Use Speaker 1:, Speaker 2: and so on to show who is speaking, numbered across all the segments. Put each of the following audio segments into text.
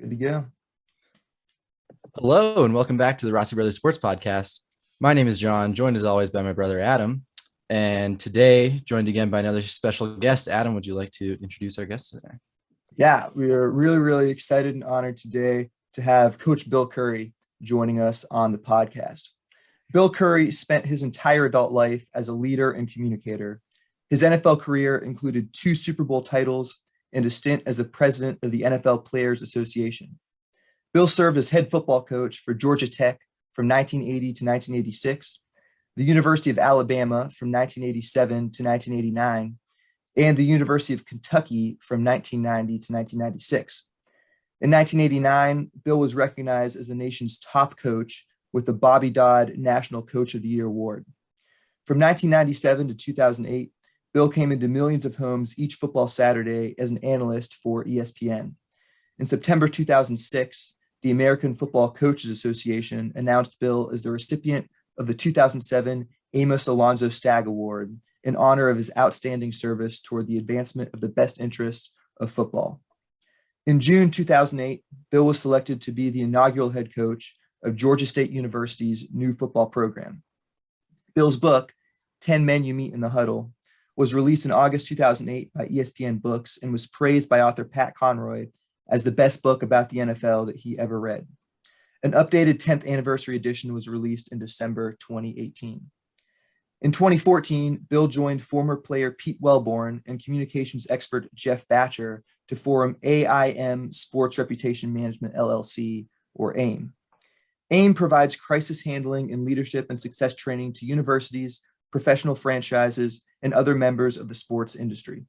Speaker 1: Good to go.
Speaker 2: Hello, and welcome back to the Rossi Brothers Sports Podcast. My name is John, joined as always by my brother Adam. And today, joined again by another special guest. Adam, would you like to introduce our guest today?
Speaker 1: Yeah, we are really excited and honored today to have Coach Bill Curry joining us on the podcast. Bill Curry spent his entire adult life as a leader and communicator. His NFL career included 2 Super Bowl titles and a stint as the president of the NFL Players Association. Bill served as head football coach for Georgia Tech from 1980 to 1986, the University of Alabama from 1987 to 1989, and the University of Kentucky from 1990 to 1996. In 1989, Bill was recognized as the nation's top coach with the Bobby Dodd National Coach of the Year Award. From 1997 to 2008, Bill came into millions of homes each football Saturday as an analyst for ESPN. In September 2006, the American Football Coaches Association announced Bill as the recipient of the 2007 Amos Alonzo Stagg Award in honor of his outstanding service toward the advancement of the best interests of football. In June 2008, Bill was selected to be the inaugural head coach of Georgia State University's new football program. Bill's book, 10 Men You Meet in the Huddle, was released in August 2008 by ESPN Books and was praised by author Pat Conroy as the best book about the NFL that he ever read. An updated 10th anniversary edition was released in December 2018. In 2014, Bill joined former player Pete Wellborn and communications expert Jeff Batcher to form AIM Sports Reputation Management LLC, or AIM. AIM provides crisis handling and leadership and success training to universities, professional franchises, and other members of the sports industry.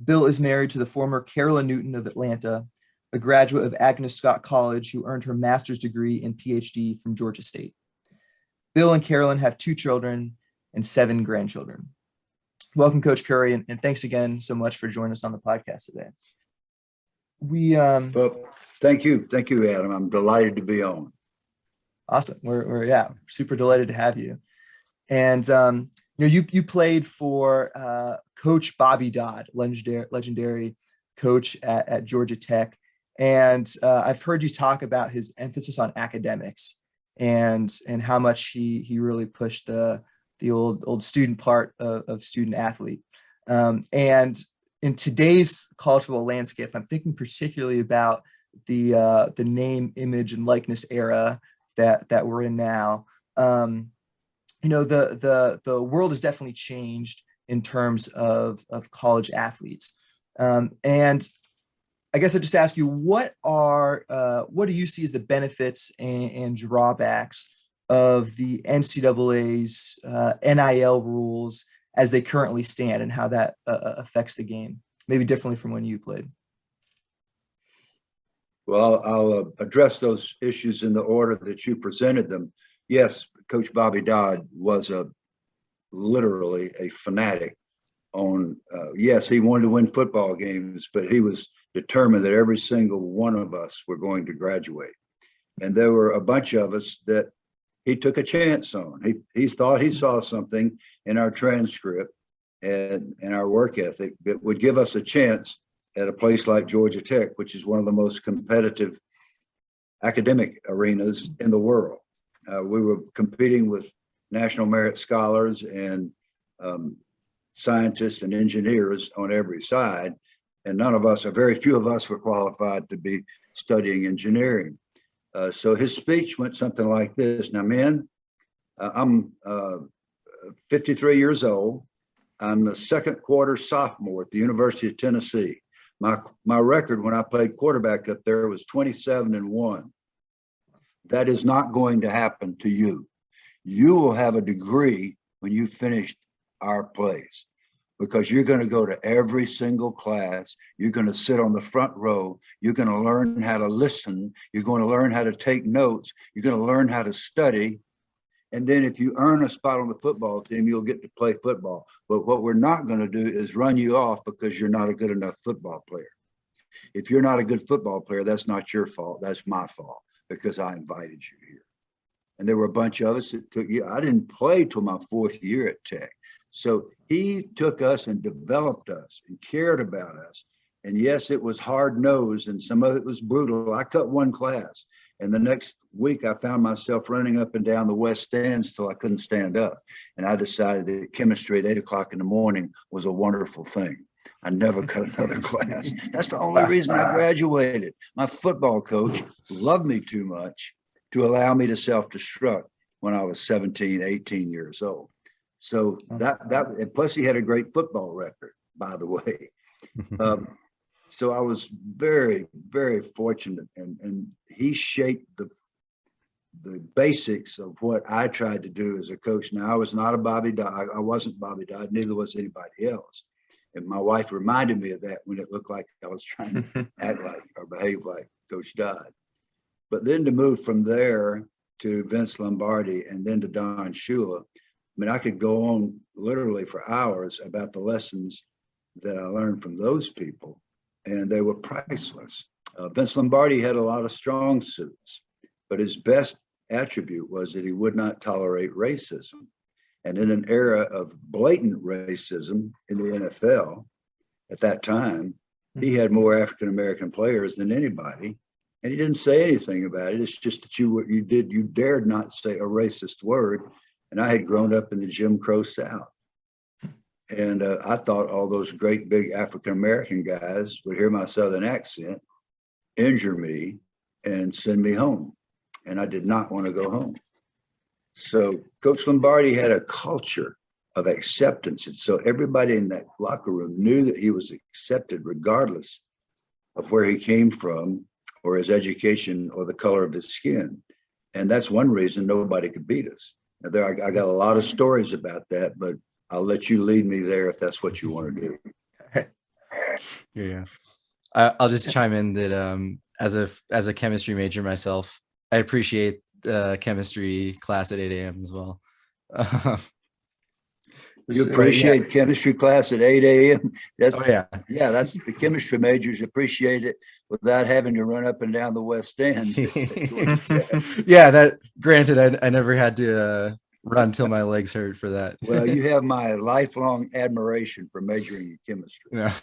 Speaker 1: Bill is married to the former Carolyn Newton of Atlanta, a graduate of Agnes Scott College who earned her master's degree and PhD from Georgia State. Bill and Carolyn have 2 children and 7 grandchildren. Welcome, Coach Curry, and thanks again so much for joining us on the podcast today.
Speaker 3: Well, thank you, Adam. I'm delighted to be on.
Speaker 1: Awesome. We're super delighted to have you. And you played for Coach Bobby Dodd, legendary coach at Georgia Tech, and I've heard you talk about his emphasis on academics and how much he really pushed the old student part of student athlete. And in today's college football landscape, I'm thinking particularly about the name, image, and likeness era that we're in now. The world has definitely changed in terms of college athletes. And I guess I'll just ask you, what do you see as the benefits and drawbacks of the NCAA's NIL rules as they currently stand, and how that affects the game, maybe differently from when you played?
Speaker 3: Well, I'll address those issues in the order that you presented them. Yes, Coach Bobby Dodd was literally a fanatic on, yes, he wanted to win football games, but he was determined that every single one of us were going to graduate. And there were a bunch of us that he took a chance on. He thought he saw something in our transcript and our work ethic that would give us a chance at a place like Georgia Tech, which is one of the most competitive academic arenas in the world. We were competing with national merit scholars and scientists and engineers on every side, and very few of us were qualified to be studying engineering. So his speech went something like this. Now, men, I'm 53 years old. I'm the second quarter sophomore at the University of Tennessee. My record when I played quarterback up there was 27-1. That is not going to happen to you. You will have a degree when you finish our place, because you're going to go to every single class. You're going to sit on the front row. You're going to learn how to listen. You're going to learn how to take notes. You're going to learn how to study. And then if you earn a spot on the football team, you'll get to play football. But what we're not going to do is run you off because you're not a good enough football player. If you're not a good football player, that's not your fault. That's my fault, because I invited you here. And there were a bunch of us that took you. I didn't play till my 4th year at Tech. So he took us and developed us and cared about us And yes, it was hard nosed and some of it was brutal. I cut one class, and the next week I found myself running up and down the west stands till I couldn't stand up. And I decided that chemistry at 8 o'clock in the morning was a wonderful thing. I never cut another class. That's the only reason I graduated. My football coach loved me too much to allow me to self-destruct when I was 17, 18 years old. So and plus he had a great football record, by the way. So I was very, very fortunate, and he shaped the basics of what I tried to do as a coach. Now, I was not a Bobby Dodd. I wasn't Bobby Dodd, neither was anybody else. And my wife reminded me of that when it looked like I was trying to act like or behave like Coach Dodd. But then to move from there to Vince Lombardi and then to Don Shula, I mean, I could go on literally for hours about the lessons that I learned from those people, and they were priceless. Vince Lombardi had a lot of strong suits, but his best attribute was that he would not tolerate racism. And in an era of blatant racism in the NFL at that time, he had more African-American players than anybody. And he didn't say anything about it. It's just that you dared not say a racist word. And I had grown up in the Jim Crow South. And I thought all those great big African-American guys would hear my Southern accent, injure me, and send me home. And I did not want to go home. So Coach Lombardi had a culture of acceptance. And so everybody in that locker room knew that he was accepted regardless of where he came from or his education or the color of his skin. And that's one reason nobody could beat us. Now, I got a lot of stories about that, but I'll let you lead me there if that's what you want to do.
Speaker 2: Yeah. I'll just chime in that as a chemistry major myself, I appreciate chemistry class at 8 a.m. as well.
Speaker 3: You appreciate chemistry class at 8 a.m.
Speaker 2: Oh yeah.
Speaker 3: Yeah, that's the chemistry majors appreciate it without having to run up and down the West Stand.
Speaker 2: Yeah, that granted, I never had to run till my legs hurt for that.
Speaker 3: Well, you have my lifelong admiration for measuring chemistry.
Speaker 2: Yeah.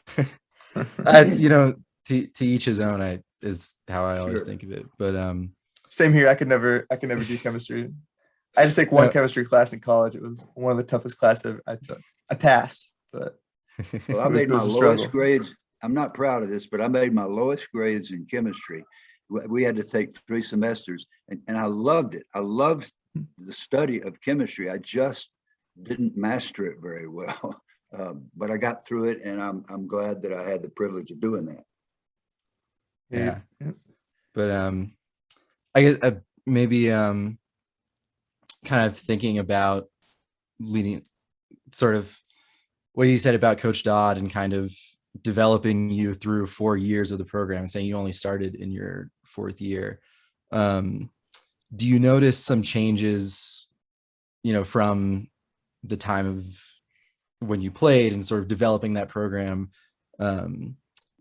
Speaker 2: It's, to each his own, is how I always think of it. But
Speaker 1: same here. I could never do chemistry. I just take one chemistry class in college. It was one of the toughest classes I took. I passed, but
Speaker 3: well, I made my lowest grades. I'm not proud of this, but I made my lowest grades in chemistry. We had to take 3 semesters, and I loved it. I loved the study of chemistry. I just didn't master it very well, but I got through it, and I'm glad that I had the privilege of doing that.
Speaker 2: Yeah. But I guess maybe kind of thinking about leading, sort of what you said about Coach Dodd and kind of developing you through 4 years of the program, saying you only started in your 4th year. Do you notice some changes, from the time of when you played and sort of developing that program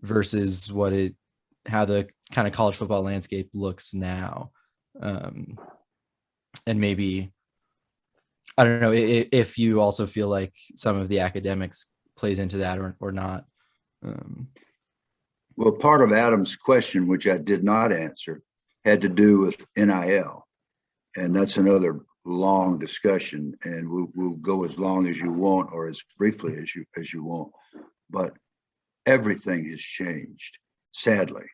Speaker 2: versus how the kind of college football landscape looks now? And maybe, I don't know if you also feel like some of the academics plays into that or not.
Speaker 3: Well, part of Adam's question, which I did not answer, had to do with NIL. And that's another long discussion, and we'll go as long as you want or as briefly as you want. But everything has changed, sadly.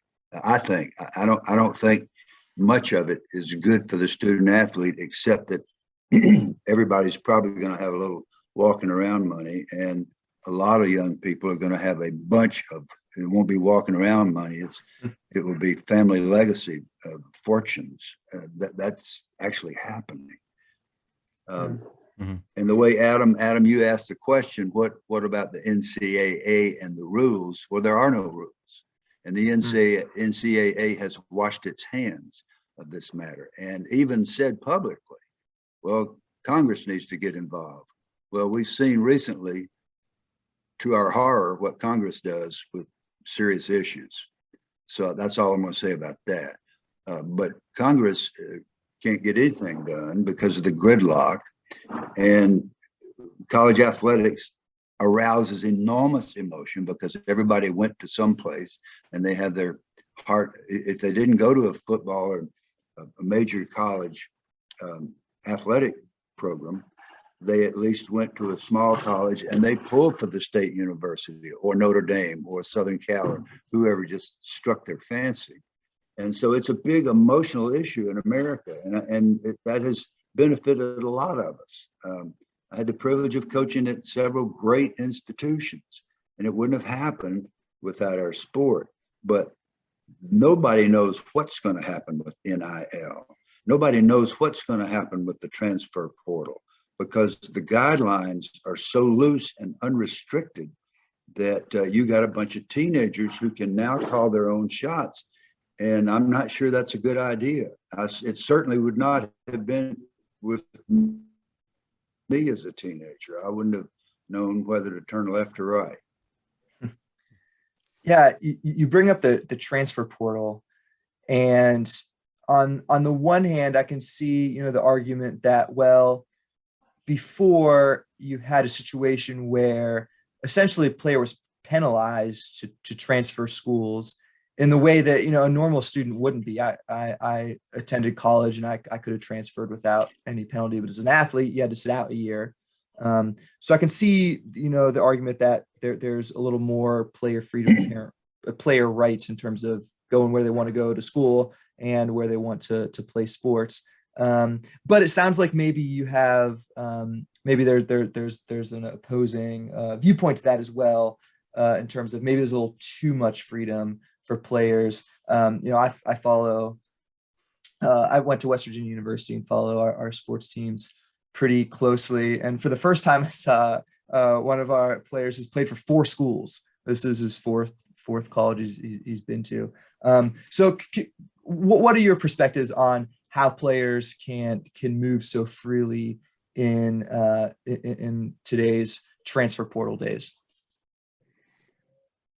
Speaker 3: I don't think much of it is good for the student athlete, except that everybody's probably going to have a little walking around money, and a lot of young people are going to have a bunch of, it won't be walking around money. It will be family legacy fortunes. That's actually happening. And the way Adam, you asked the question, what about the NCAA and the rules? Well, there are no rules. And the NCAA has washed its hands of this matter and even said publicly, well, Congress needs to get involved. Well, we've seen recently, to our horror, what Congress does with serious issues. So that's all I'm going to say about that. But Congress can't get anything done because of the gridlock, and college athletics arouses enormous emotion because everybody went to some place and they have their heart. If they didn't go to a football or a major college athletic program, they at least went to a small college and they pulled for the state university or Notre Dame or Southern Cal or whoever just struck their fancy. And so it's a big emotional issue in America, and that has benefited a lot of us. I had the privilege of coaching at several great institutions, and it wouldn't have happened without our sport. But nobody knows what's going to happen with NIL. Nobody knows what's going to happen with the transfer portal, because the guidelines are so loose and unrestricted that you got a bunch of teenagers who can now call their own shots. And I'm not sure that's a good idea. It certainly would not have been with me as a teenager. I wouldn't have known whether to turn left or right.
Speaker 1: Yeah, you bring up the transfer portal, and on the one hand, I can see, the argument that, well, before you had a situation where essentially a player was penalized to transfer schools in the way that, a normal student wouldn't be. I attended college and I could have transferred without any penalty, but as an athlete, you had to sit out a year. So I can see, the argument that there's a little more player freedom, player rights in terms of going where they want to go to school and where they want to play sports. But it sounds like maybe you have, maybe there's an opposing viewpoint to that as well, in terms of maybe there's a little too much freedom for players. I follow, I went to West Virginia University and follow our sports teams pretty closely. And for the first time, I saw one of our players who's played for 4 schools. This is his fourth college he's been to. So what are your perspectives on how players can move so freely in today's transfer portal days?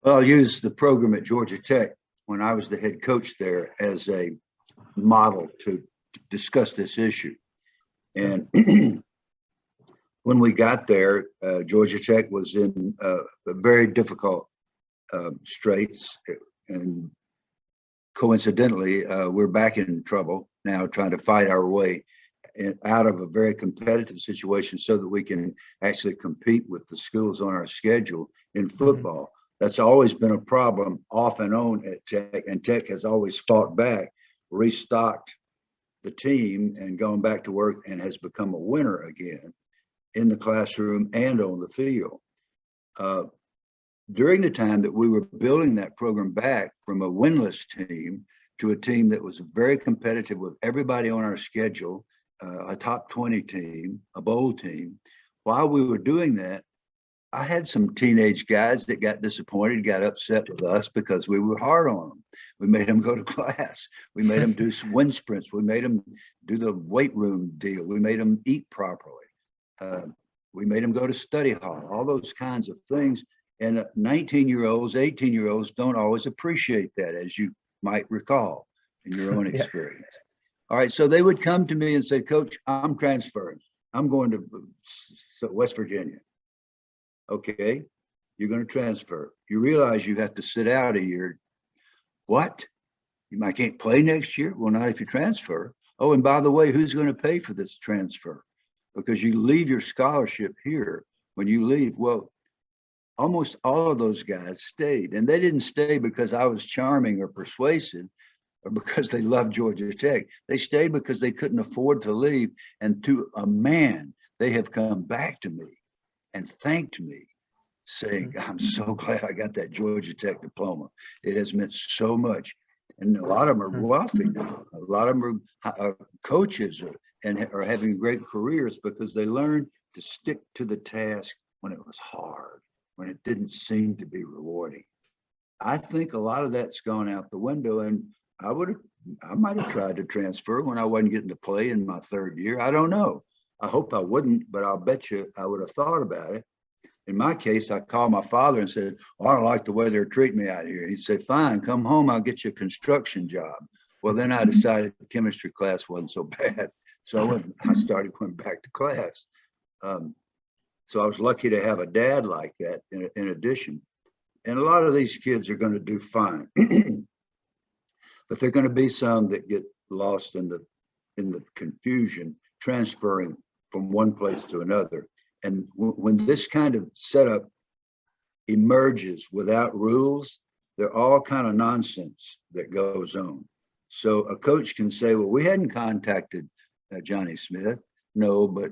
Speaker 3: Well, I'll use the program at Georgia Tech when I was the head coach there as a model to discuss this issue. And when we got there, Georgia Tech was in a very difficult straits. And coincidentally, we're back in trouble now, trying to fight our way out of a very competitive situation so that we can actually compete with the schools on our schedule in football. Mm-hmm. That's always been a problem off and on at Tech, and Tech has always fought back, restocked the team and gone back to work, and has become a winner again in the classroom and on the field. During the time that we were building that program back from a winless team to a team that was very competitive with everybody on our schedule, a top 20 team, a bowl team, while we were doing that, I had some teenage guys that got disappointed, got upset with us because we were hard on them. We made them go to class. We made them do wind sprints. We made them do the weight room deal. We made them eat properly. We made them go to study hall, all those kinds of things. And 19-year-olds, 18-year-olds don't always appreciate that, as you might recall in your own experience. Yeah. All right, so they would come to me and say, Coach, I'm transferring. I'm going to West Virginia. Okay, you're going to transfer. You realize you have to sit out a year. What? I can't play next year? Well, not if you transfer. Oh, and by the way, who's going to pay for this transfer? Because you leave your scholarship here when you leave. Well, almost all of those guys stayed, and they didn't stay because I was charming or persuasive or because they loved Georgia Tech. They stayed because they couldn't afford to leave. And to a man, they have come back to me and thanked me, saying, I'm so glad I got that Georgia Tech diploma. It has meant so much. And a lot of them are wealthy now. A lot of them are coaches and are having great careers because they learned to stick to the task when it was hard, when it didn't seem to be rewarding. I think a lot of that's gone out the window, and I might have tried to transfer when I wasn't getting to play in my 3rd year. I don't know. I hope I wouldn't, but I'll bet you I would have thought about it. In my case, I called my father and said, I don't like the way they're treating me out here. He'd say, fine, come home, I'll get you a construction job. Well, then I decided the chemistry class wasn't so bad. So I started going back to class. So I was lucky to have a dad like that in addition. And a lot of these kids are going to do fine, but there are going to be some that get lost in the confusion, transferring from one place to another. And when this kind of setup emerges without rules, they're all kind of nonsense that goes on. So a coach can say, well, we hadn't contacted Johnny Smith. No, but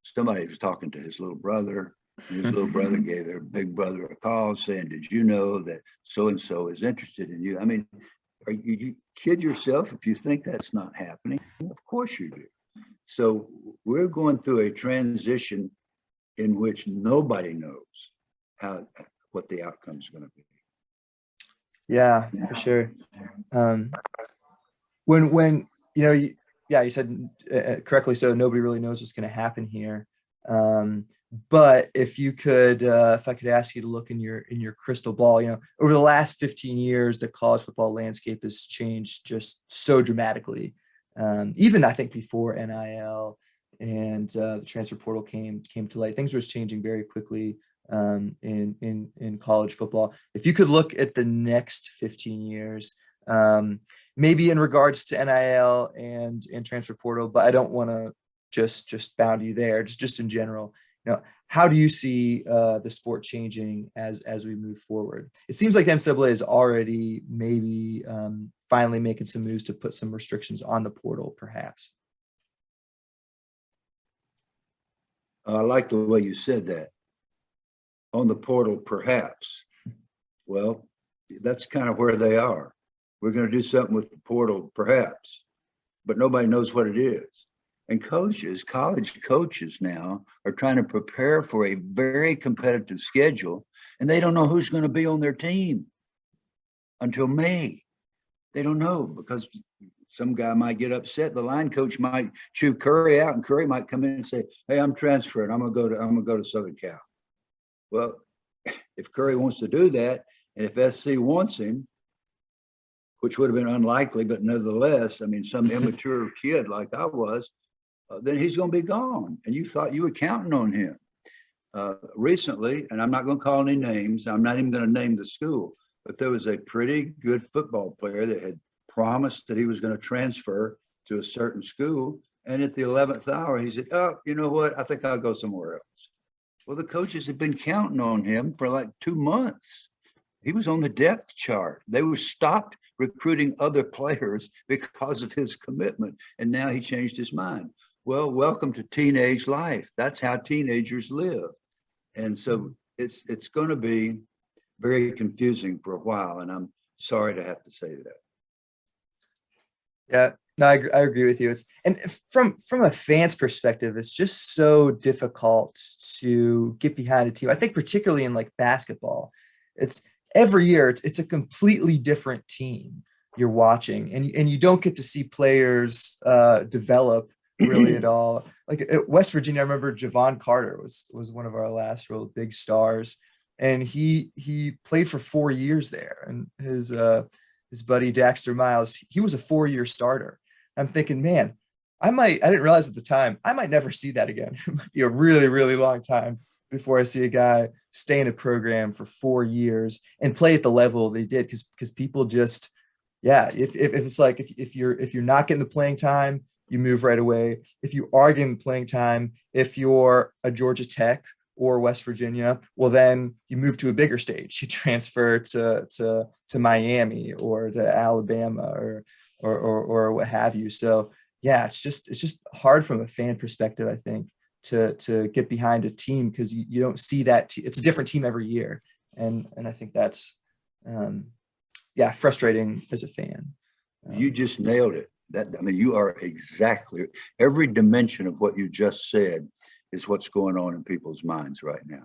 Speaker 3: somebody was talking to his little brother, and his little brother gave their big brother a call saying, did you know that so-and-so is interested in you? I mean, you kid yourself if you think that's not happening? Of course you do. So we're going through a transition in which nobody knows what the outcome is going to be.
Speaker 1: Yeah, for sure. When you said correctly, so nobody really knows what's going to happen here. But if I could ask you to look in your crystal ball, over the last 15 years, the college football landscape has changed just so dramatically. Even I think before NIL and the transfer portal came to light, things were changing very quickly in college football. If you could look at the next 15 years, maybe in regards to NIL and transfer portal, but I don't want to just bound you there, just in general, how do you see the sport changing as we move forward? It seems like the NCAA is already maybe finally making some moves to put some restrictions on the portal, perhaps.
Speaker 3: I like the way you said that. On the portal, perhaps. Well, that's kind of where they are. We're going to do something with the portal, perhaps, but nobody knows what it is. And coaches, college coaches now are trying to prepare for a very competitive schedule, and they don't know who's going to be on their team until May. They don't know because some guy might get upset. The line coach might chew Curry out, and Curry might come in and say, "Hey, I'm transferring. I'm gonna go to Southern Cal." Well, if Curry wants to do that, and if SC wants him, which would have been unlikely, but nevertheless, I mean, some immature kid like I was, then he's going to be gone. And you thought you were counting on him. Recently, and I'm not going to call any names, I'm not even going to name the school, but there was a pretty good football player that had promised that he was going to transfer to a certain school. And at the 11th hour, he said, "Oh, you know what? I think I'll go somewhere else." Well, the coaches had been counting on him for like 2 months. He was on the depth chart. They were stopped recruiting other players because of his commitment. And now he changed his mind. Well, welcome to teenage life. That's how teenagers live. And so it's going to be very confusing for a while. And I'm sorry to have to say that.
Speaker 1: Yeah, no, I agree with you. And from a fan's perspective, it's just so difficult to get behind a team. I think particularly in like basketball, it's every year it's a completely different team you're watching, and you don't get to see players develop really at all. Like at West Virginia, I remember Javon Carter was one of our last real big stars, and he played for 4 years there, and his buddy Daxter Miles, he was a 4-year starter. I'm thinking, man, I didn't realize at the time, I might never see that again. It might be a really, really long time before I see a guy stay in a program for 4 years and play at the level they did. Because people just, if it's like, if you're not getting the playing time, you move right away. If you are getting the playing time, if you're a Georgia Tech or West Virginia, well, then you move to a bigger stage. You transfer to Miami or to Alabama or what have you. So yeah, it's just hard from a fan perspective, I think, to get behind a team because you don't see that. It's a different team every year, and I think that's frustrating as a fan.
Speaker 3: You just nailed it. You are exactly every dimension of what you just said is what's going on in people's minds right now.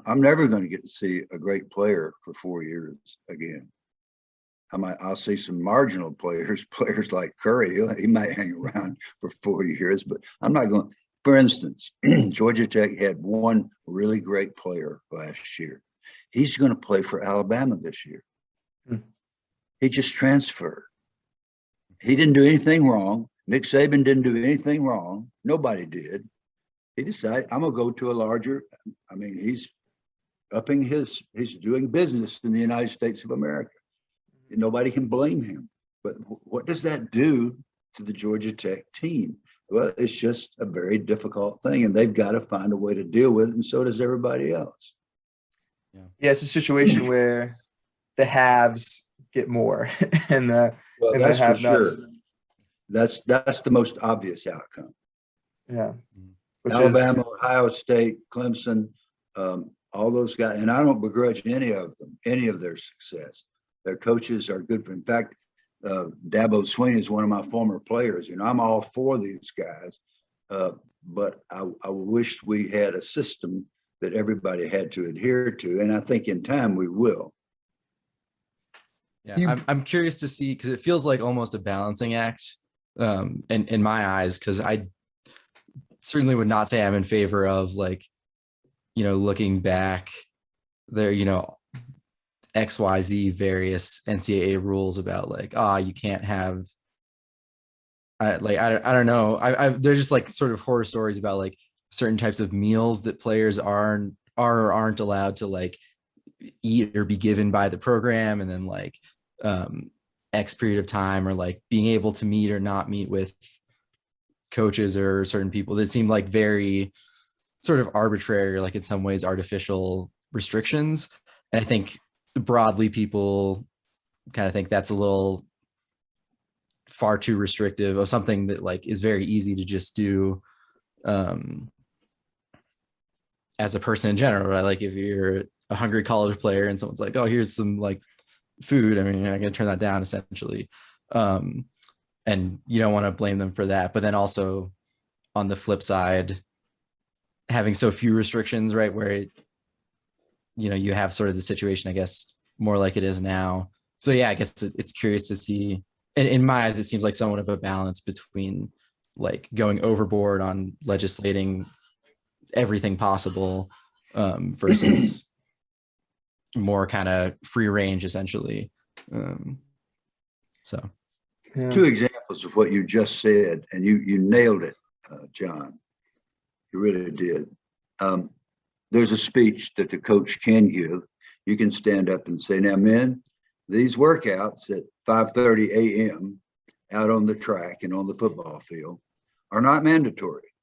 Speaker 3: I'm never going to get to see a great player for 4 years again. I'll see some marginal players like Curry. He might hang around for 4 years, but I'm not going. For instance, Georgia Tech had one really great player last year. He's going to play for Alabama this year. He just transferred. He didn't do anything wrong. Nick Saban didn't do anything wrong. Nobody did. he decided, I'm going to go to a larger, I mean, he's doing business in the United States of America. And nobody can blame him. But what does that do to the Georgia Tech team? Well, it's just a very difficult thing, and they've got to find a way to deal with it, and so does everybody else.
Speaker 1: Yeah, it's a situation where the haves get more, and the
Speaker 3: that's
Speaker 1: the
Speaker 3: for
Speaker 1: have-nots.
Speaker 3: sure. That's the most obvious outcome.
Speaker 1: Yeah,
Speaker 3: Alabama, Ohio State, Clemson, all those guys, and I don't begrudge any of them, any of their success. Their coaches are good. In fact, Dabo Swinney is one of my former players. You know, I'm all for these guys, but I wish we had a system that everybody had to adhere to, and I think in time we will.
Speaker 2: Yeah, I'm curious to see, because it feels like almost a balancing act, in my eyes, because I certainly would not say I'm in favor of, like, you know, looking back there, you know, XYZ various NCAA rules about, like, you can't have, I don't know. They're just like sort of horror stories about like certain types of meals that players are or aren't allowed to like eat or be given by the program, and then like X period of time, or like being able to meet or not meet with coaches or certain people that seem like very sort of arbitrary, like in some ways artificial restrictions. And I think broadly people kind of think that's a little far too restrictive of something that like is very easy to just do as a person in general, right? Like if you're a hungry college player and someone's like, oh, here's some like food, I mean, I'm gonna turn that down essentially. And you don't want to blame them for that. But then also on the flip side, having so few restrictions, right, where it, you know, you have sort of the situation, I guess, more like it is now. So yeah, I guess it's curious to see. In my eyes, it seems like somewhat of a balance between like going overboard on legislating everything possible versus more kind of free range, essentially. So
Speaker 1: Yeah.
Speaker 3: Two examples of what you just said, and you nailed it, John. You really did. There's a speech that the coach can give. You can stand up and say, now, men, these workouts at 5:30 a.m. out on the track and on the football field are not mandatory.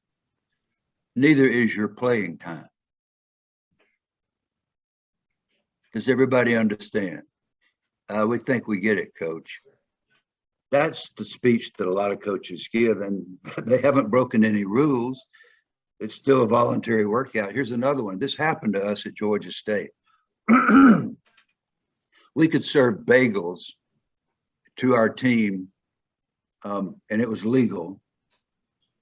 Speaker 3: Neither is your playing time. Does everybody understand? We think we get it, Coach. That's the speech that a lot of coaches give, and they haven't broken any rules. It's still a voluntary workout. Here's another one. This happened to us at Georgia State. We could serve bagels to our team, and it was legal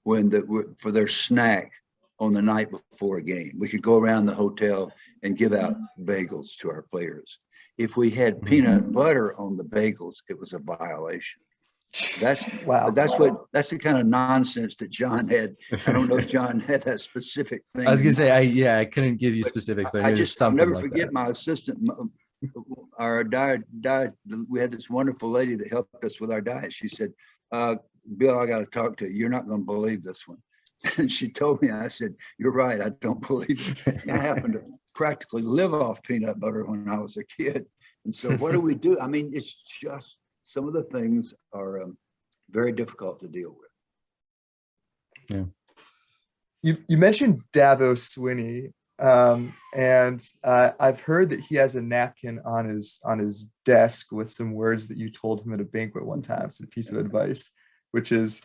Speaker 3: for their snack on the night before a game. We could go around the hotel and give out bagels to our players. If we had peanut butter on the bagels, it was a violation.
Speaker 1: Wow.
Speaker 3: That's the kind of nonsense that John had. I don't know if John had that specific thing.
Speaker 2: I was gonna say, I couldn't give you specifics, but
Speaker 3: I'll never forget my assistant, our diet. We had this wonderful lady that helped us with our diet. She said, Bill, I got to talk to you. You're not going to believe this one. And she told me, I said, you're right. I don't believe it. I happened to practically live off peanut butter when I was a kid. And so what do we do? I mean, it's just, some of the things are very difficult to deal with.
Speaker 1: Yeah. You mentioned Dabo Swinney, and I've heard that he has a napkin on his desk with some words that you told him at a banquet one time, some piece of advice, which is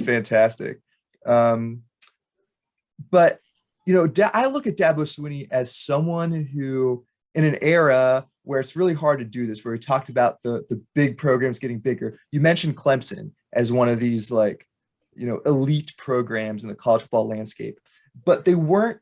Speaker 1: fantastic. But you know, I look at Dabo Swinney as someone who, in an era where it's really hard to do this, where he talked about the big programs getting bigger. You mentioned Clemson as one of these, like, you know, elite programs in the college football landscape, but they weren't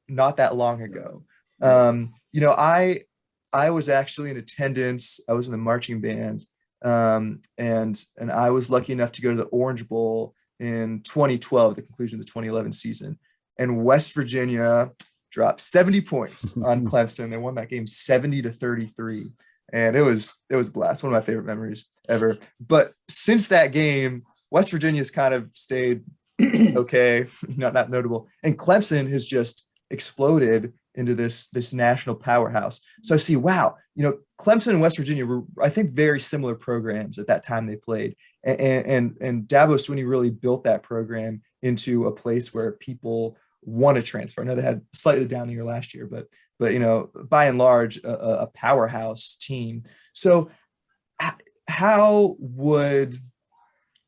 Speaker 1: not that long ago. You know, I was actually in attendance. I was in the marching band, and I was lucky enough to go to the Orange Bowl in 2012, the conclusion of the 2011 season, and West Virginia dropped 70 points on Clemson. They won that game 70-33. And it was a blast. One of my favorite memories ever. But since that game, West Virginia's kind of stayed okay, not notable. And Clemson has just exploded into this national powerhouse. So I see, wow, Clemson and West Virginia were, I think, very similar programs at that time they played. And Dabo Swinney really built that program into a place where people want to transfer. I know they had slightly down year last year, but by and large, a powerhouse team. So how would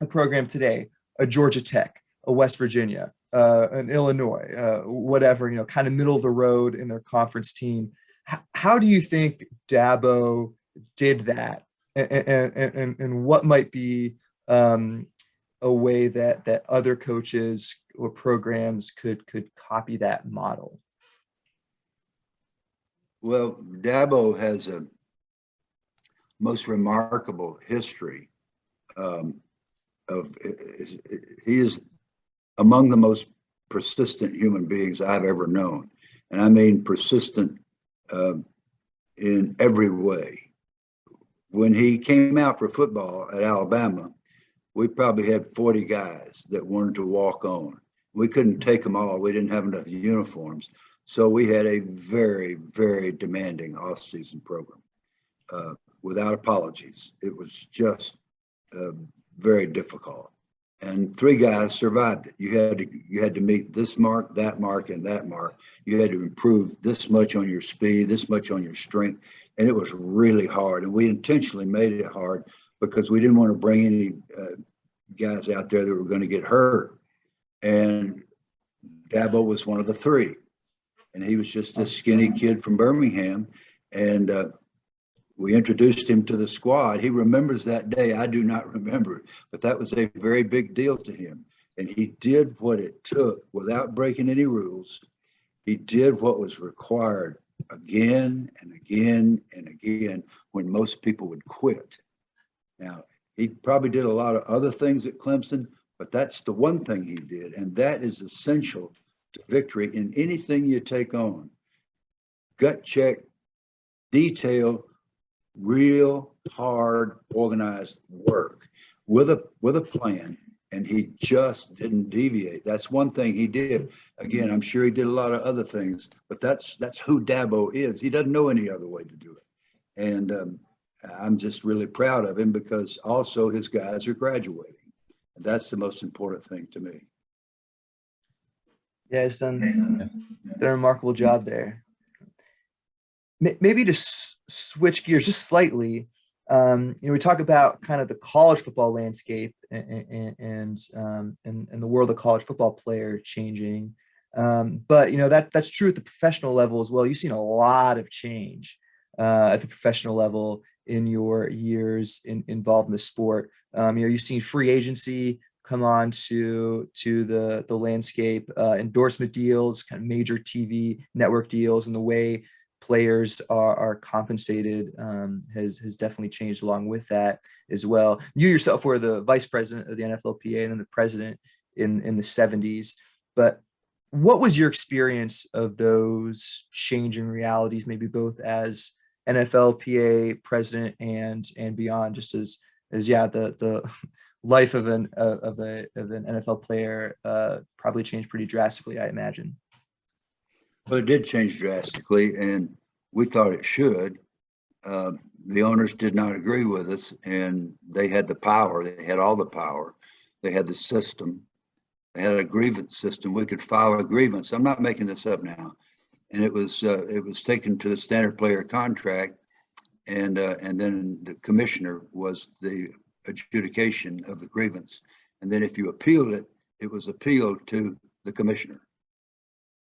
Speaker 1: a program today, a Georgia Tech, a West Virginia, an Illinois, whatever, kind of middle of the road in their conference team, how do you think Dabo did that? And what might be a way that other coaches or programs could copy that model?
Speaker 3: Well, Dabo has a most remarkable history he is among the most persistent human beings I've ever known. And I mean persistent in every way. When he came out for football at Alabama, we probably had 40 guys that wanted to walk on. We couldn't take them all. We didn't have enough uniforms. So we had a very, very demanding off-season program without apologies. It was just very difficult. And 3 guys survived it. You had to meet this mark, that mark, and that mark. You had to improve this much on your speed, this much on your strength. And it was really hard. And we intentionally made it hard because we didn't want to bring any guys out there that were going to get hurt. And Dabo was one of the 3. And he was just this skinny kid from Birmingham. And we introduced him to the squad. He remembers that day. I do not remember it, but that was a very big deal to him. And he did what it took without breaking any rules. He did what was required again and again and again when most people would quit. Now, he probably did a lot of other things at Clemson, but that's the one thing he did. And that is essential to victory in anything you take on. Gut check, detail, real hard organized work with a plan, and he just didn't deviate. That's one thing he did. Again, I'm sure he did a lot of other things, but that's who Dabo is. He doesn't know any other way to do it. And I'm just really proud of him because also his guys are graduating. And that's the most important thing to me.
Speaker 1: Yeah, he's done a remarkable job there. Maybe to switch gears just slightly, we talk about kind of the college football landscape and the world of college football player changing. But that's true at the professional level as well. You've seen a lot of change at the professional level in your years involved in the sport. You've seen free agency come on to the landscape, endorsement deals, kind of major TV network deals, and the way players are compensated has definitely changed along with that as well. You yourself were the vice president of the NFLPA and then the president in the 70s. But what was your experience of those changing realities, maybe both as NFLPA president and beyond, just as the life of an NFL player probably changed pretty drastically, I imagine.
Speaker 3: Well, it did change drastically, and we thought it should. The owners did not agree with us, and they had the power. They had all the power. They had the system. They had a grievance system. We could file a grievance. I'm not making this up now. And it was taken to the standard player contract, and then the commissioner was the adjudication of the grievance. And then if you appealed it, it was appealed to the commissioner.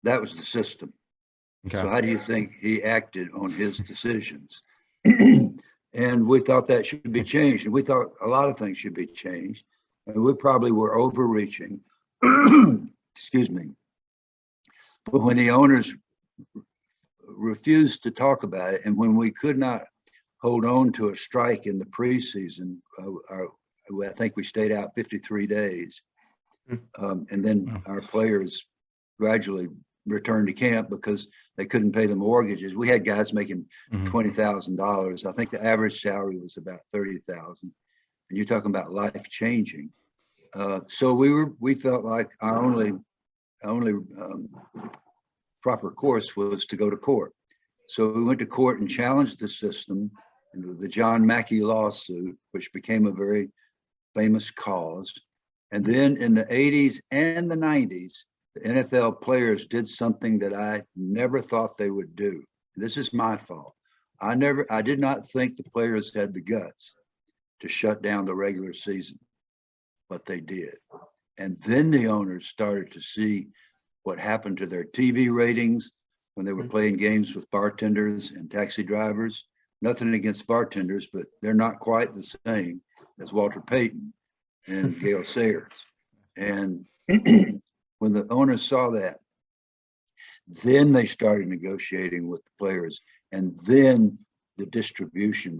Speaker 3: That was the system. Okay. So how do you think he acted on his decisions? And we thought that should be changed. And we thought a lot of things should be changed. And we probably were overreaching. Excuse me. But when the owners refused to talk about it, and when we could not hold on to a strike in the preseason, I think we stayed out 53 days. And then our players gradually returned to camp because they couldn't pay the mortgages. We had guys making $20,000. I think the average salary was about $30,000. And you're talking about life changing. So we felt like our only proper course was to go to court. So we went to court and challenged the system in the John Mackey lawsuit, which became a very famous cause. And then in the 80s and the 90s, the NFL players did something that I never thought they would do. This is my fault. I did not think the players had the guts to shut down the regular season, but they did. And then the owners started to see what happened to their TV ratings when they were playing games with bartenders and taxi drivers. Nothing against bartenders, but they're not quite the same as Walter Payton and Gale Sayers. And when the owners saw that, then they started negotiating with the players. And then the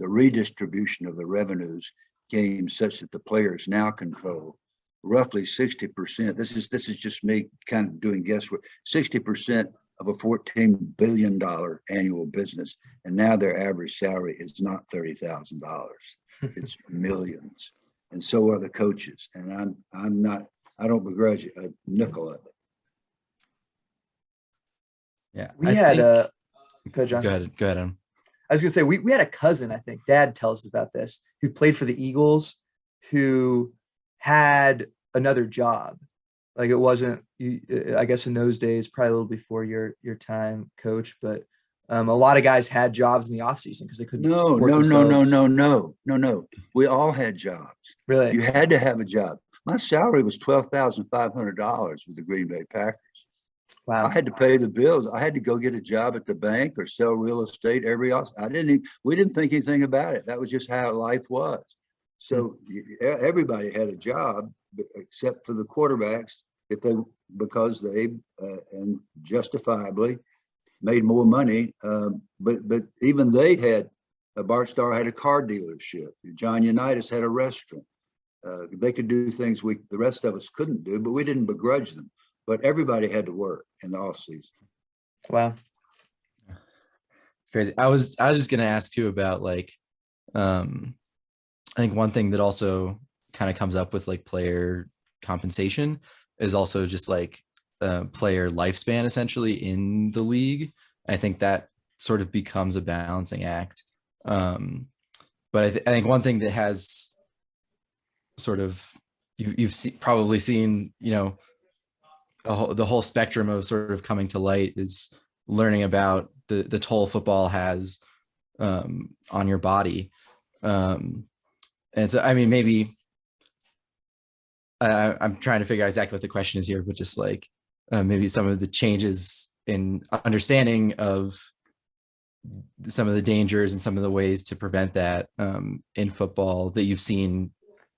Speaker 3: redistribution of the revenues came such that the players now control roughly 60%. This is just me kind of doing guesswork. 60% of a $14 billion annual business. And now their average salary is not $30,000. It's millions. And so are the coaches. And I don't begrudge a nickel of it.
Speaker 2: Yeah.
Speaker 1: Go ahead, John.
Speaker 2: Go ahead. Adam.
Speaker 1: I was gonna say we had a cousin, I think Dad tells us about this, who played for the Eagles, who had another job. Like it wasn't, I guess in those days, probably a little before your time, Coach, but a lot of guys had jobs in the off season because they couldn't support themselves.
Speaker 3: No. We all had jobs.
Speaker 1: Really?
Speaker 3: You had to have a job. My salary was $12,500 with the Green Bay Packers.
Speaker 1: Wow.
Speaker 3: I had to pay the bills. I had to go get a job at the bank or sell real estate. We didn't think anything about it. That was just how life was. So everybody had a job except for the quarterbacks, because they and justifiably made more money. But even they had, Bart Starr had a car dealership. John Unitas had a restaurant. They could do things the rest of us couldn't do, but we didn't begrudge them. But everybody had to work in the off season.
Speaker 1: Wow.
Speaker 2: It's crazy. I was just going to ask too about like, I think one thing that also kind of comes up with like player compensation is also just like player lifespan essentially in the league. I think that sort of becomes a balancing act. But I think one thing that has sort of, you've probably seen, the whole spectrum of sort of coming to light is learning about the toll football has on your body. And so, I mean, maybe I'm trying to figure out exactly what the question is here, but just like maybe some of the changes in understanding of some of the dangers and some of the ways to prevent that in football that you've seen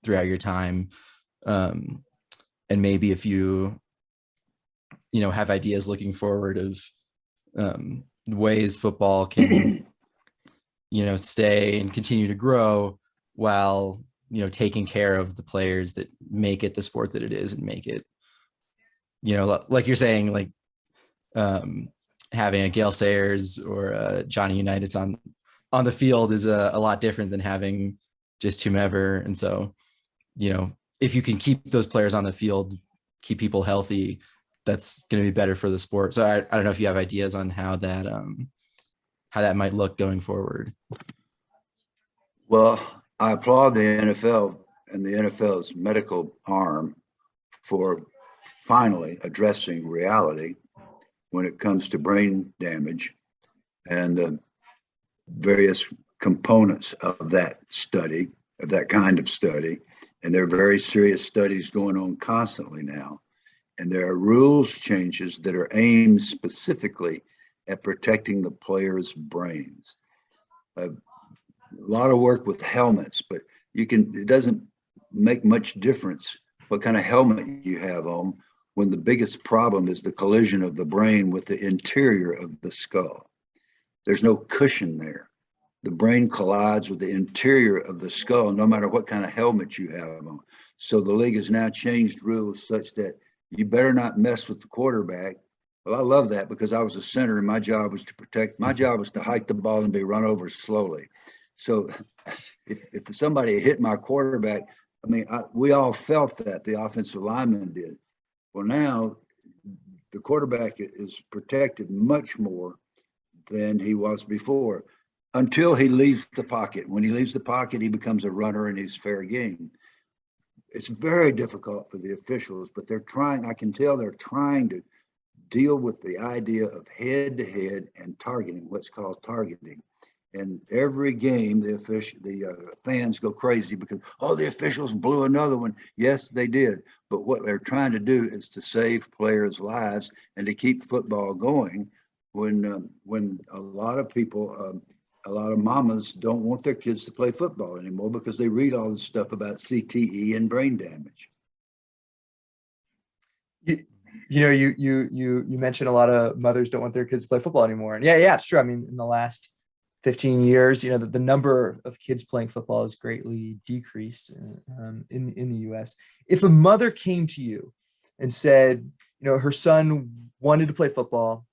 Speaker 2: throughout your time. And maybe if you have ideas looking forward of ways football can, stay and continue to grow while, taking care of the players that make it the sport that it is and make it, like you're saying, like having a Gale Sayers or a Johnny Unitas on the field is a lot different than having just whomever. And so, if you can keep those players on the field, keep people healthy, that's going to be better for the sport. So I don't know if you have ideas on how that might look going forward.
Speaker 3: Well, I applaud the NFL and the NFL's medical arm for finally addressing reality when it comes to brain damage and the various components of that study, of that kind of study. And there are very serious studies going on constantly now. And there are rules changes that are aimed specifically at protecting the players' brains. A lot of work with helmets, but it doesn't make much difference what kind of helmet you have on when the biggest problem is the collision of the brain with the interior of the skull. There's no cushion there. The brain collides with the interior of the skull, no matter what kind of helmet you have on. So the league has now changed rules such that you better not mess with the quarterback. Well, I love that because I was a center and my job was to hike the ball and be run over slowly. So if somebody hit my quarterback, I mean, we all felt that, the offensive lineman did. Well, now the quarterback is protected much more than he was before until he leaves the pocket. When he leaves the pocket, he becomes a runner and he's fair game. It's very difficult for the officials, but they're trying, I can tell they're trying to deal with the idea of head to head and targeting, what's called targeting. And every game, the fans go crazy because, oh, the officials blew another one. Yes, they did. But what they're trying to do is to save players' lives and to keep football going when a lot of people, a lot of mamas don't want their kids to play football anymore because they read all this stuff about CTE and brain damage.
Speaker 1: You mentioned a lot of mothers don't want their kids to play football anymore. And yeah, it's true. I mean, in the last 15 years, the number of kids playing football has greatly decreased in the US. If a mother came to you and said, her son wanted to play football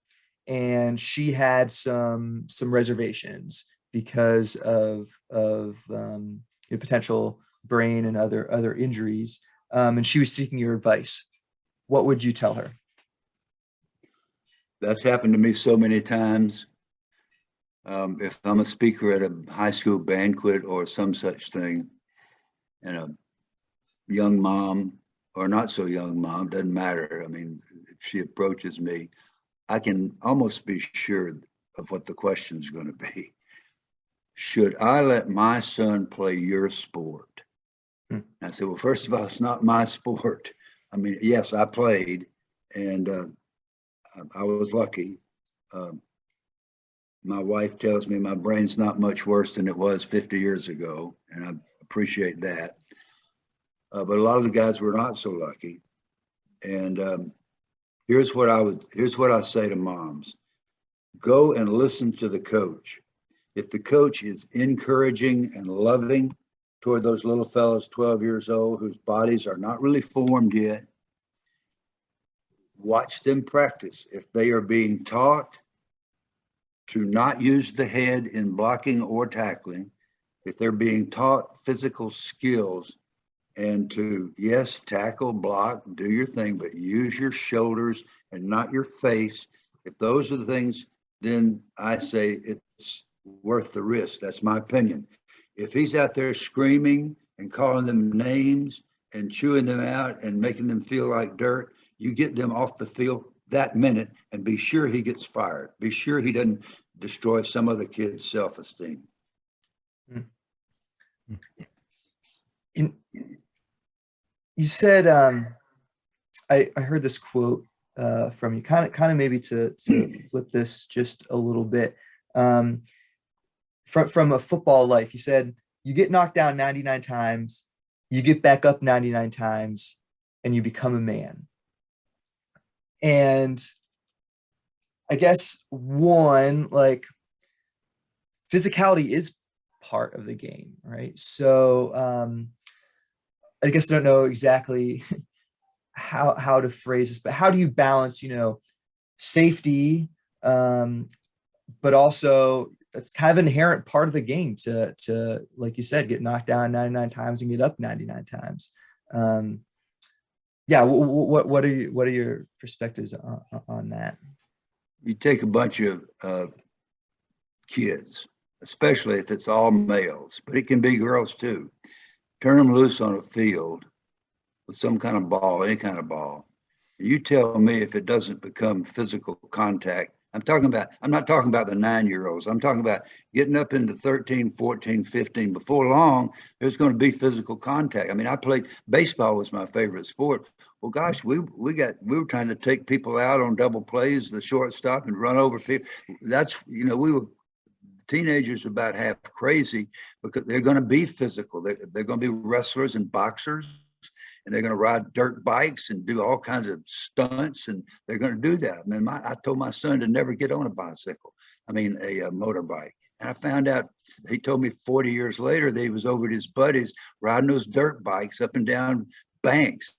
Speaker 1: and she had some reservations because of potential brain and other injuries, and she was seeking your advice, what would you tell her?
Speaker 3: That's happened to me so many times. If I'm a speaker at a high school banquet or some such thing, and a young mom or not so young mom, doesn't matter. I mean, if she approaches me, I can almost be sure of what the question is going to be. Should I let my son play your sport? I said, well, first of all, it's not my sport. I mean, yes, I played, and I was lucky. My wife tells me my brain's not much worse than it was 50 years ago, and I appreciate that. But a lot of the guys were not so lucky. And here's what I say to moms: go and listen to the coach. If the coach is encouraging and loving toward those little fellows, 12 years old, whose bodies are not really formed yet, watch them practice. If they are being taught to not use the head in blocking or tackling, if they're being taught physical skills and to, yes, tackle, block, do your thing, but use your shoulders and not your face. If those are the things, then I say it's worth the risk. That's my opinion. If he's out there screaming and calling them names and chewing them out and making them feel like dirt, you get them off the field that minute and be sure he gets fired. Be sure he doesn't destroy some other kid's self-esteem.
Speaker 1: You said, I heard this quote from you, kind of maybe to flip this just a little bit. From a football life, you said, you get knocked down 99 times, you get back up 99 times, and you become a man. And I guess physicality is part of the game, right? So I guess I don't know exactly how to phrase this, but how do you balance, safety, but also it's kind of an inherent part of the game to like you said, get knocked down 99 times and get up 99 times. What are your perspectives on that?
Speaker 3: You take a bunch of kids, especially if it's all males, but it can be girls too. Turn them loose on a field with some kind of ball, any kind of ball. You tell me if it doesn't become physical contact. I'm not talking about the 9-year-olds. I'm talking about getting up into 13, 14, 15. Before long, there's going to be physical contact. I mean, I played baseball, was my favorite sport. Well, gosh, we were trying to take people out on double plays, the shortstop, and run over people. That's, we were teenagers about half crazy because they're going to be physical. They're going to be wrestlers and boxers, and they're going to ride dirt bikes and do all kinds of stunts, and they're going to do that. I mean, I told my son to never get on a motorbike. And I found out, he told me 40 years later that he was over at his buddies riding those dirt bikes up and down banks.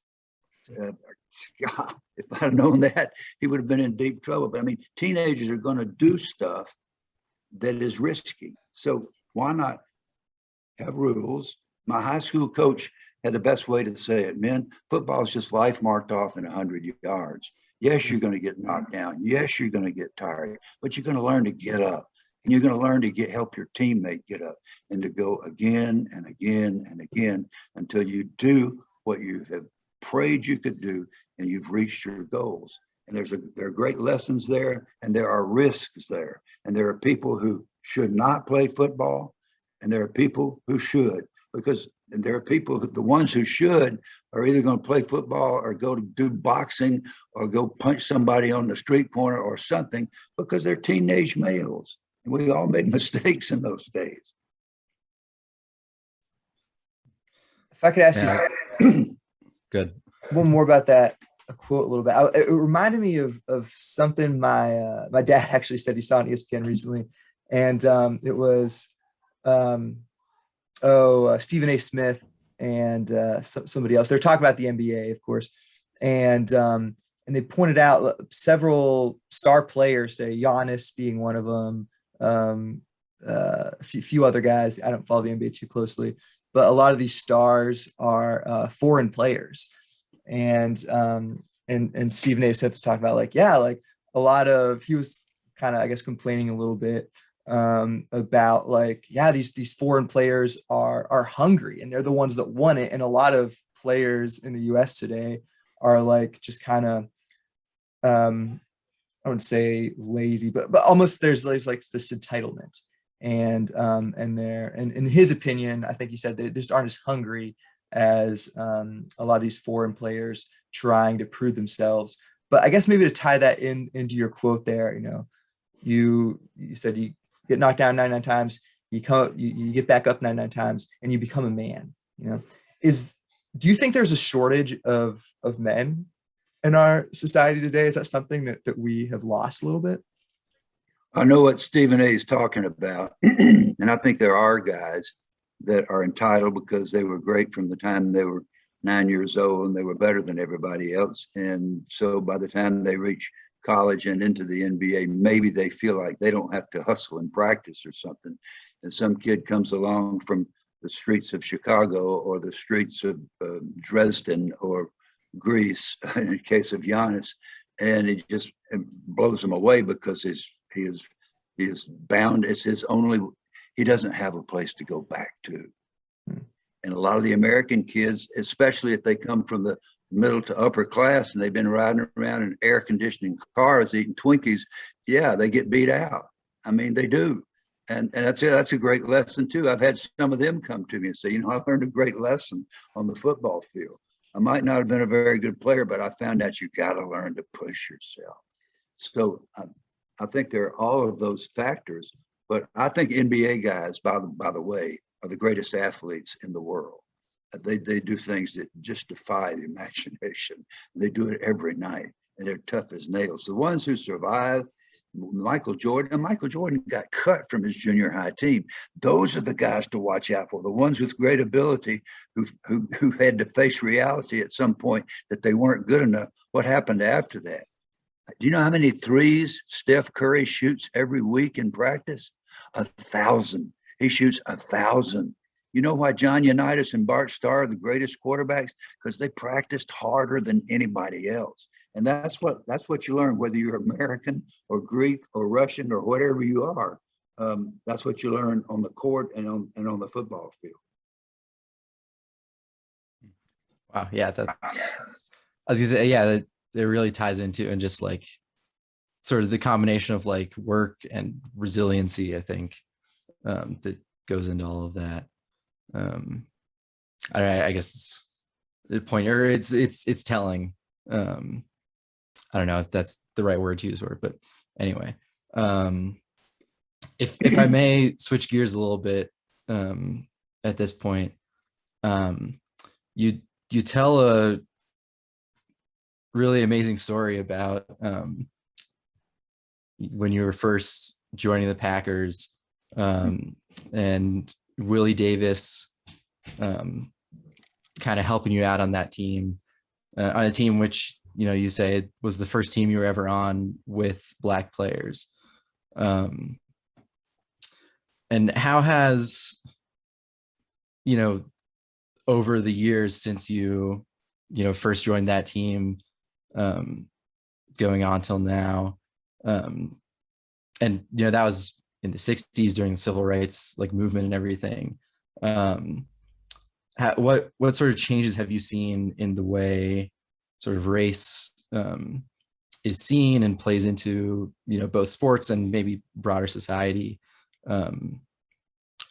Speaker 3: God, if I'd known that, he would have been in deep trouble. But I mean, teenagers are going to do stuff that is risky. So why not have rules? My high school coach had the best way to say it. Men, football is just life marked off in 100 yards. Yes, you're going to get knocked down. Yes, you're going to get tired, but you're going to learn to get up, and you're going to learn to help your teammate get up, and to go again and again and again until you do what you have prayed you could do, and you've reached your goals. And there are great lessons there, and there are risks there, and there are people who should not play football, and there are people who should, because there are people, the ones who should are either going to play football or go to do boxing or go punch somebody on the street corner or something, because they're teenage males. And we all made mistakes in those days.
Speaker 1: If I could ask you
Speaker 2: good
Speaker 1: one more about that, a quote a little bit. It reminded me of something my dad actually said he saw on ESPN recently. And it was Stephen A. Smith and somebody else. They're talking about the NBA, of course, and they pointed out several star players, say Giannis being one of them, a few other guys. I don't follow the NBA too closely, but a lot of these stars are foreign players, and Stephen A. Smith was talking about like a lot of, he was kind of, I guess, complaining a little bit about like, these foreign players are hungry, and they're the ones that won it. And a lot of players in the US today are like, just kind of, I wouldn't say lazy, but almost there's like this entitlement. And in his opinion, I think he said they just aren't as hungry as a lot of these foreign players trying to prove themselves. But I guess maybe to tie that into your quote there, you said you get knocked down 99 times, you get back up 99 times, and you become a man. Do you think there's a shortage of men in our society today? Is that something that we have lost a little bit?
Speaker 3: I know what Stephen A. is talking about. And I think there are guys that are entitled because they were great from the time they were 9 years old, and they were better than everybody else. And so by the time they reach college and into the NBA, maybe they feel like they don't have to hustle and practice or something. And some kid comes along from the streets of Chicago or the streets of Dresden or Greece, in the case of Giannis, and it just blows him away because he is bound. It's his only, he doesn't have a place to go back to. And a lot of the American kids, especially if they come from the middle to upper class and they've been riding around in air conditioning cars eating Twinkies, they get beat out. I mean, they do. And that's a great lesson too. I've had some of them come to me and say, I learned a great lesson on the football field. I might not have been a very good player, but I found out you got to learn to push yourself. So I think there are all of those factors, but I think NBA guys, by the way, are the greatest athletes in the world. They do things that just defy the imagination. They do it every night, and they're tough as nails. The ones who survive, Michael Jordan got cut from his junior high team. Those are the guys to watch out for. The ones with great ability who had to face reality at some point that they weren't good enough. What happened after that? Do you know how many threes Steph Curry shoots every week in practice? 1,000. He shoots 1,000. You know why John Unitas and Bart Starr are the greatest quarterbacks? Because they practiced harder than anybody else. And that's what you learn, whether you're American or Greek or Russian or whatever you are. That's what you learn on the court and on the football field.
Speaker 2: Wow, yeah, that's. I was gonna say, yeah, that it really ties into, and just like sort of the combination of like work and resiliency, I think, that goes into all of that. I guess the point, or it's telling. I don't know if that's the right word to use for it, but anyway, if I may switch gears a little bit, at this point, you tell a really amazing story about when you were first joining the Packers, and Willie Davis kind of helping you out on that team, on a team which, you say it was the first team you were ever on with Black players. And how has, over the years since you first joined that team, going on till now, and that was in the 60s during the civil rights movement and everything. What sort of changes have you seen in the way sort of race is seen and plays into both sports and maybe broader society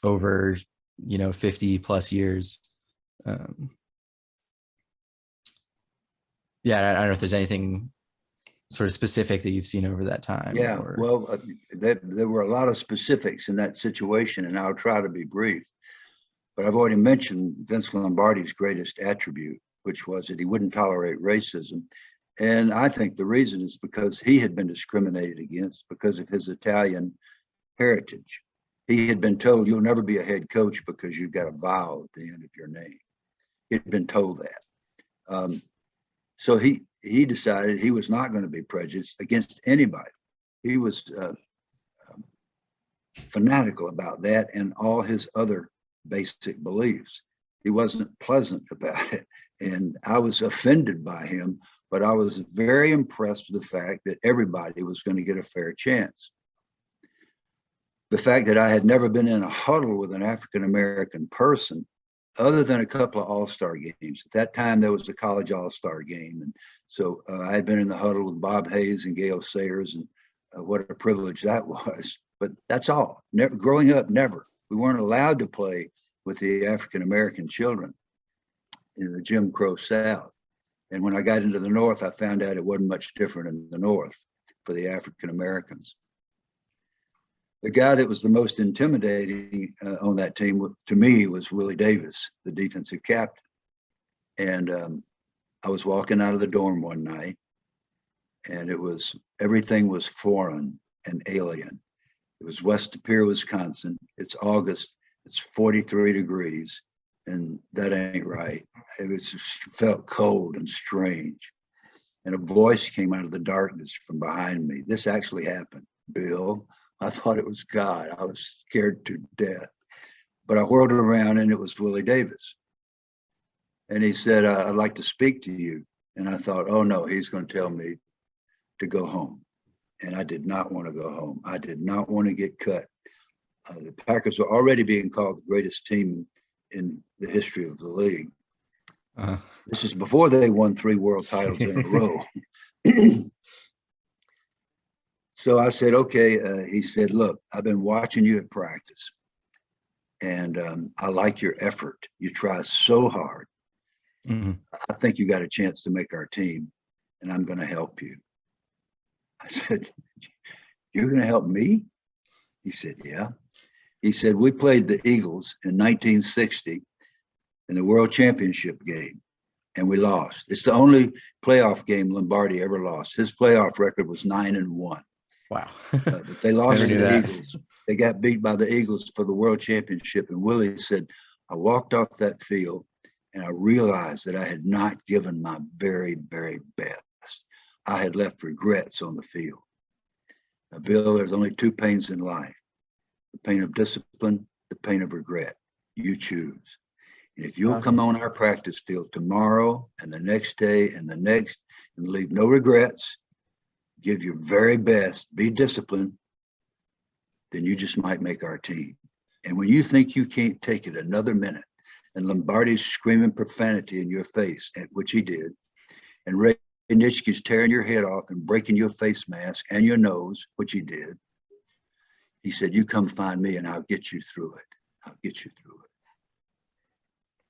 Speaker 2: over 50 plus years? I don't know if there's anything sort of specific that you've seen over that time.
Speaker 3: Yeah, well, there were a lot of specifics in that situation, and I'll try to be brief. But I've already mentioned Vince Lombardi's greatest attribute, which was that he wouldn't tolerate racism. And I think the reason is because he had been discriminated against because of his Italian heritage. He had been told, you'll never be a head coach because you've got a vowel at the end of your name. He'd been told that. So he decided he was not going to be prejudiced against anybody. He was fanatical about that and all his other basic beliefs. He wasn't pleasant about it. And I was offended by him, but I was very impressed with the fact that everybody was going to get a fair chance. The fact that I had never been in a huddle with an African-American person, other than a couple of all-star games. At that time, there was a college all-star game. And so I had been in the huddle with Bob Hayes and Gale Sayers, and what a privilege that was. But that's all. Never, growing up, never. We weren't allowed to play with the African-American children in the Jim Crow South. And when I got into the North, I found out it wasn't much different in the North for the African-Americans. The guy that was the most intimidating on that team, to me, was Willie Davis, the defensive captain. And I was walking out of the dorm one night, and everything was foreign and alien. It was West De Pere, Wisconsin. It's August. It's 43 degrees, and that ain't right. It just felt cold and strange. And a voice came out of the darkness from behind me. This actually happened. Bill, I thought it was God. I was scared to death. But I whirled around, and it was Willie Davis. And he said, I'd like to speak to you. And I thought, oh no, he's going to tell me to go home. And I did not want to go home. I did not want to get cut. The Packers were already being called the greatest team in the history of the league. This is before they won 3 world titles in a row. So I said, okay. He said, look, I've been watching you at practice, and I like your effort. You try so hard. Mm-hmm. I think you got a chance to make our team, and I'm going to help you. I said, you're going to help me? He said, yeah. He said, we played the Eagles in 1960 in the World Championship game, and we lost. It's the only playoff game Lombardi ever lost. His playoff record was 9-1.
Speaker 2: Wow.
Speaker 3: But they lost to the Eagles. They got beat by the Eagles for the World Championship. And Willie said, I walked off that field and I realized that I had not given my very, very best. I had left regrets on the field. Now, Bill, there's only 2 pains in life: the pain of discipline, the pain of regret. You choose. And if you'll come on our practice field tomorrow and the next day and the next, and leave no regrets, give your very best, be disciplined, then you just might make our team. And when you think you can't take it another minute, and Lombardi's screaming profanity in your face, which he did, and Ray Nitschke's tearing your head off and breaking your face mask and your nose, which he did, he said, you come find me and I'll get you through it. I'll get you through it.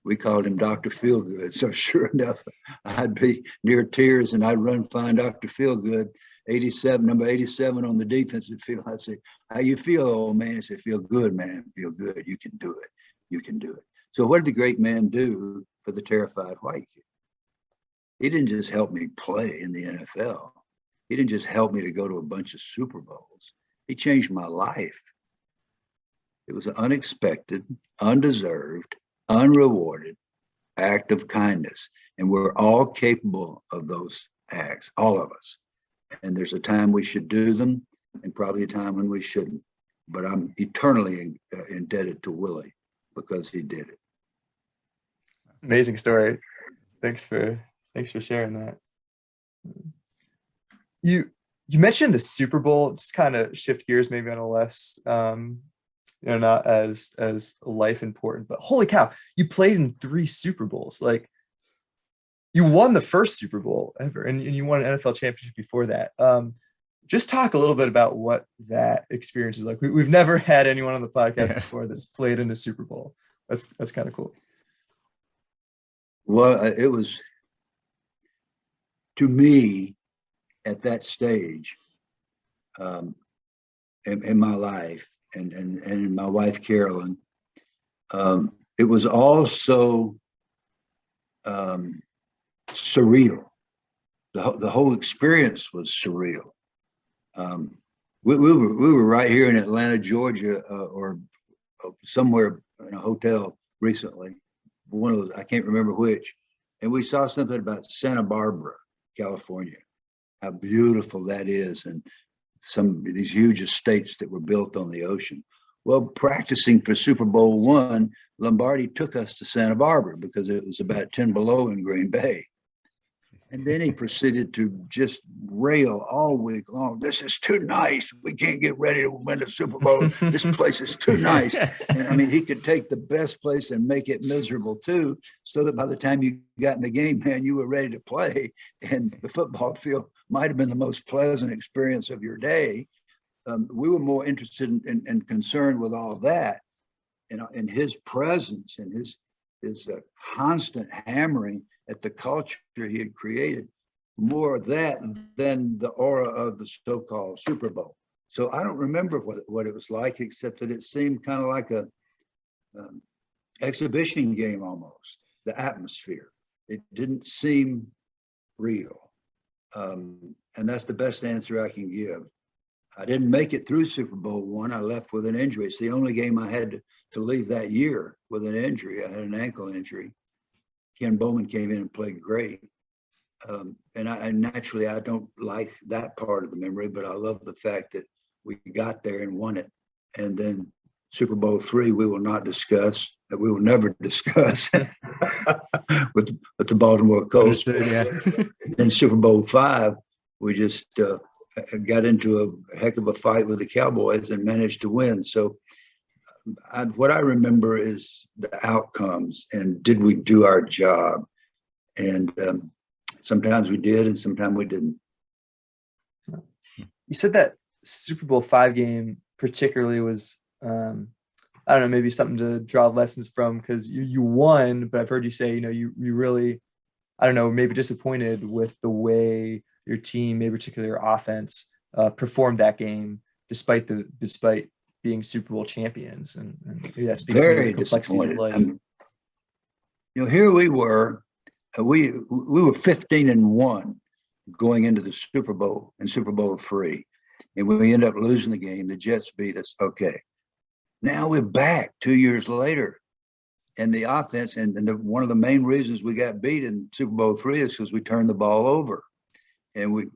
Speaker 3: We called him Dr. Feelgood. So sure enough, I'd be near tears and I'd run find Dr. Feelgood, 87, number 87 on the defensive field. I'd say, how you feel, old man? He said, feel good, man. Feel good. You can do it. You can do it. So what did the great man do for the terrified white kid? He didn't just help me play in the NFL. He didn't just help me to go to a bunch of Super Bowls. He changed my life. It was an unexpected, undeserved, unrewarded act of kindness. And we're all capable of those acts, all of us. And there's a time we should do them and probably a time when we shouldn't. But I'm eternally indebted to Willie because he did it.
Speaker 1: Amazing story. Thanks for sharing that. You mentioned the Super Bowl. Just kind of shift gears, maybe on a less not as life important, but holy cow, you played in 3 Super Bowls. Like, you won the first Super Bowl ever, and you won an NFL championship before that. Just talk a little bit about what that experience is like. We've never had anyone on the podcast before that's played in a Super Bowl. That's kind of cool.
Speaker 3: Well, it was, to me, at that stage, in my life, and in my wife Carolyn, it was all so surreal. The whole experience was surreal. We were right here in Atlanta, Georgia, or somewhere in a hotel recently. One of those, I can't remember which, and we saw something about Santa Barbara, California, how beautiful that is, and some of these huge estates that were built on the ocean. Well, practicing for Super Bowl I, Lombardi took us to Santa Barbara because it was about 10 below in Green Bay. And then he proceeded to just rail all week long. This is too nice. We can't get ready to win the Super Bowl. This place is too nice. And I mean, he could take the best place and make it miserable too, so that by the time you got in the game, man, you were ready to play. And the football field might have been the most pleasant experience of your day. We were more interested and concerned with all of that, and his presence and his constant hammering at the culture he had created, more of that than the aura of the so-called Super Bowl. So I don't remember what it was like, except that it seemed kind of like a exhibition game almost, the atmosphere. It didn't seem real. And that's the best answer I can give. I didn't make it through Super Bowl I. I left with an injury. It's the only game I had to leave that year with an injury. I had an ankle injury. Ken Bowman came in and played great. And naturally, I don't like that part of the memory, but I love the fact that we got there and won it. And then Super Bowl III, we will not discuss, that we will never discuss with the Baltimore Colts.
Speaker 2: Yeah.
Speaker 3: In Super Bowl V, we just got into a heck of a fight with the Cowboys and managed to win. So what I remember is the outcomes and did we do our job? And sometimes we did and sometimes we didn't.
Speaker 1: You said that Super Bowl V game particularly was, I don't know, maybe something to draw lessons from, because you won, but I've heard you say, you really, I don't know, maybe disappointed with the way your team, maybe particularly your offense, performed that game, despite being Super Bowl champions, and maybe that speaks to the complexities of life.
Speaker 3: Here we were 15-1 going into the Super Bowl and Super Bowl III, and we ended up losing the game. The Jets beat us. Okay, now we're back 2 years later, and the offense and one of the main reasons we got beat in Super Bowl III is because we turned the ball over, and we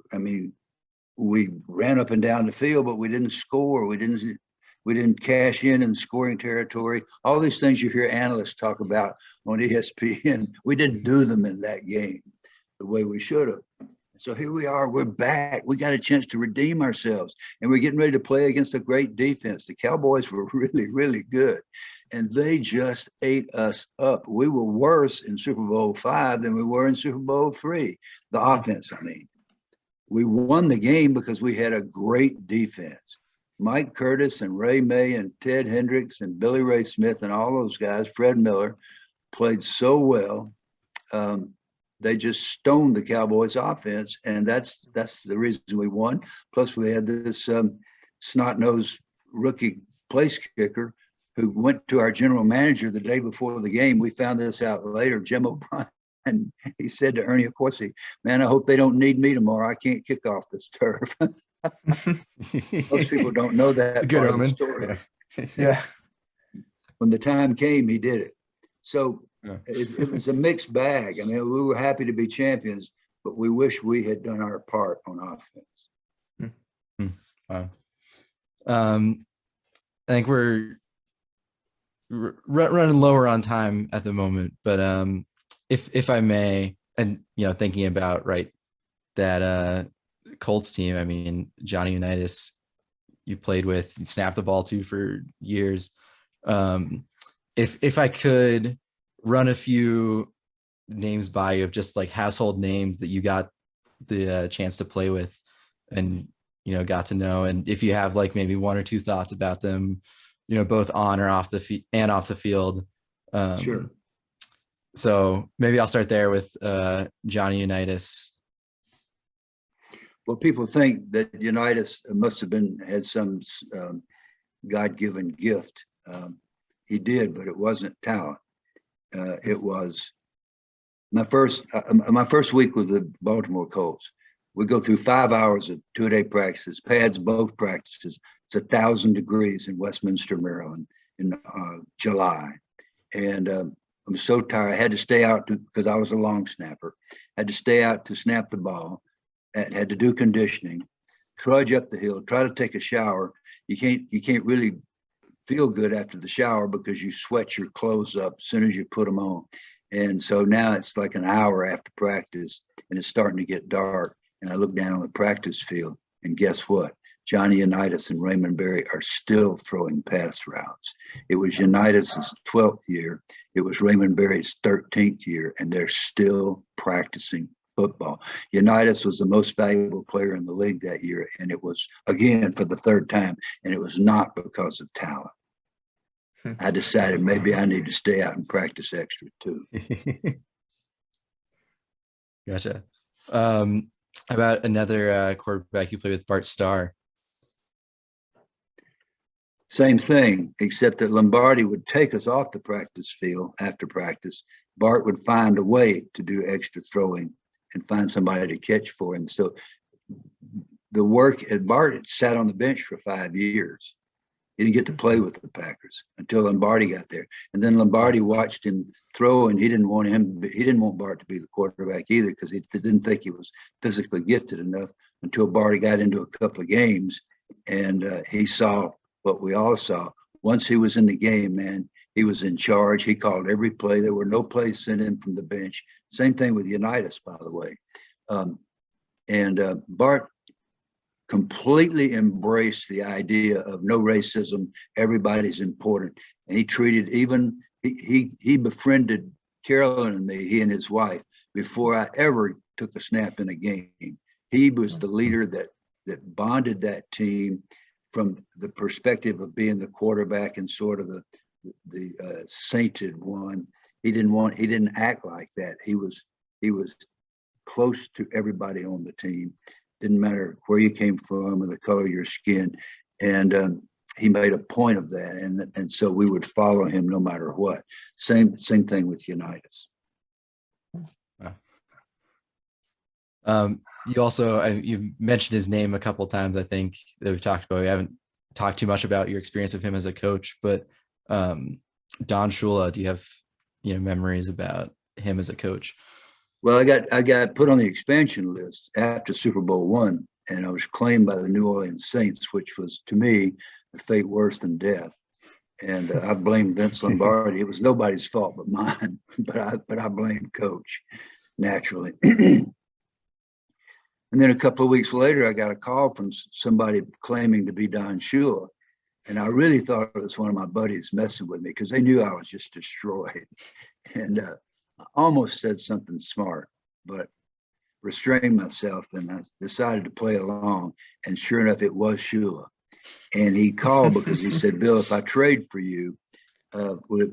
Speaker 3: ran up and down the field, but we didn't score. We didn't cash in scoring territory. All these things you hear analysts talk about on ESPN, we didn't do them in that game the way we should have. So here we are, we're back. We got a chance to redeem ourselves, and we're getting ready to play against a great defense. The Cowboys were really, really good, and they just ate us up. We were worse in Super Bowl V than we were in Super Bowl III. The offense, I mean. We won the game because we had a great defense. Mike Curtis and Ray May and Ted Hendricks and Billy Ray Smith and all those guys, Fred Miller, played so well. They just stoned the Cowboys offense, and that's the reason we won. Plus we had this snot-nosed rookie place kicker who went to our general manager the day before the game. We found this out later, Jim O'Brien. And he said to Ernie Accorsi, "Man, I hope they don't need me tomorrow. I can't kick off this turf." Most people don't know that.
Speaker 2: It's a good omen.
Speaker 1: Yeah.
Speaker 3: When the time came, he did it. So it was a mixed bag. I mean, we were happy to be champions, but we wish we had done our part on offense.
Speaker 2: Wow. I think we're running lower on time at the moment, but if I may, and thinking about that Colts team. I mean, Johnny Unitas, you played with, you snapped the ball to for years. If I could run a few names by you of just like household names that you got the chance to play with and got to know, and if you have like maybe one or two thoughts about them, both on or off the field.
Speaker 3: Sure.
Speaker 2: So maybe I'll start there with Johnny Unitas.
Speaker 3: Well, people think that Unitas must have had some God-given gift. He did, but it wasn't talent. It was my first week with the Baltimore Colts. We go through 5 hours of 2-a-day practices, pads both practices. It's 1,000 degrees in Westminster, Maryland in July. And I'm so tired. I had to stay out because I was a long snapper. I had to stay out to snap the ball. Had to do conditioning, trudge up the hill, try to take a shower. You can't really feel good after the shower because you sweat your clothes up as soon as you put them on. And so now it's like an hour after practice and it's starting to get dark. And I look down on the practice field and guess what? Johnny Unitas and Raymond Berry are still throwing pass routes. It was Unitas's 12th year. It was Raymond Berry's 13th year, and they're still practicing football. Unitas was the most valuable player in the league that year, and it was, again, for the third time, and it was not because of talent. I decided maybe I need to stay out and practice extra too.
Speaker 2: Gotcha. How about another quarterback you played with, Bart Starr?
Speaker 3: Same thing, except that Lombardi would take us off the practice field after practice. Bart would find a way to do extra throwing and find somebody to catch for him. So the work at Bart had sat on the bench for 5 years. He didn't get to play with the Packers until Lombardi got there. And then Lombardi watched him throw, and he didn't want Bart to be the quarterback either because he didn't think he was physically gifted enough until Bart got into a couple of games, and he saw what we all saw. Once he was in the game, man, he was in charge. He called every play. There were no plays sent in from the bench. Same thing with Unitas, by the way. Bart completely embraced the idea of no racism. Everybody's important. And he treated he befriended Carolyn and me, he and his wife, before I ever took a snap in a game. He was the leader that bonded that team from the perspective of being the quarterback and sort of the sainted one. He didn't act like that. He was close to everybody on the team. Didn't matter where you came from or the color of your skin. And he made a point of that. And so we would follow him no matter what. Same thing with Unitas.
Speaker 2: You also, you mentioned his name a couple of times, I think, that we've talked about. We haven't talked too much about your experience of him as a coach, but Don Shula, do you have memories about him as a coach?
Speaker 3: Well, I got put on the expansion list after Super Bowl I, and I was claimed by the New Orleans Saints, which was, to me, a fate worse than death. And I blamed Vince Lombardi. It was nobody's fault but mine, but I blamed Coach, naturally. And then a couple of weeks later, I got a call from somebody claiming to be Don Shula. And I really thought it was one of my buddies messing with me because they knew I was just destroyed. And I almost said something smart, but restrained myself, and I decided to play along. And sure enough, it was Shula. And he called because he said, "Bill, if I trade for you, do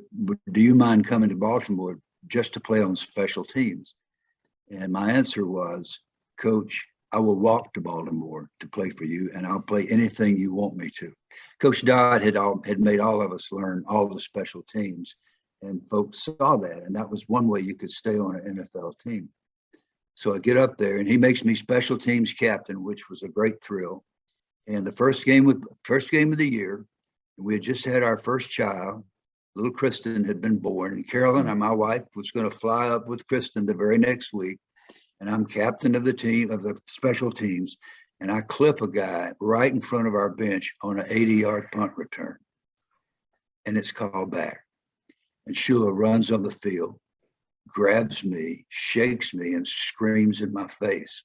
Speaker 3: you mind coming to Baltimore just to play on special teams?" And my answer was, "Coach, I will walk to Baltimore to play for you, and I'll play anything you want me to." Coach Dodd had made all of us learn all the special teams, and folks saw that, and that was one way you could stay on an NFL team. So I get up there, and he makes me special teams captain, which was a great thrill. And the first game of the year, we had just had our first child. Little Kristen had been born, and Carolyn, and my wife, was going to fly up with Kristen the very next week. And I'm captain of the team, of the special teams, and I clip a guy right in front of our bench on an 80-yard punt return. And it's called back. And Shula runs on the field grabs me, shakes me, and screams in my face.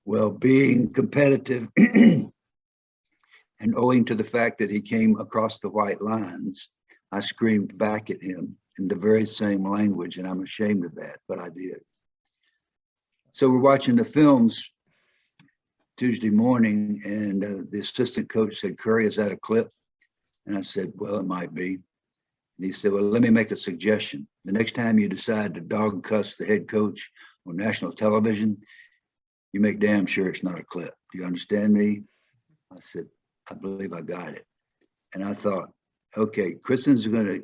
Speaker 3: Well, being competitive and owing to the fact that he came across the white lines, I screamed back at him in the very same language, and I'm ashamed of that, but I did. So we're watching the films Tuesday morning, and the assistant coach said, "Curry, is that a clip?" And I said, "Well, it might be." And he said, "Well, let me make a suggestion. The next time you decide to dog cuss the head coach on national television, you make damn sure it's not a clip. Do you understand me?" I said, "I believe I got it." And I thought, okay, Carolyn's going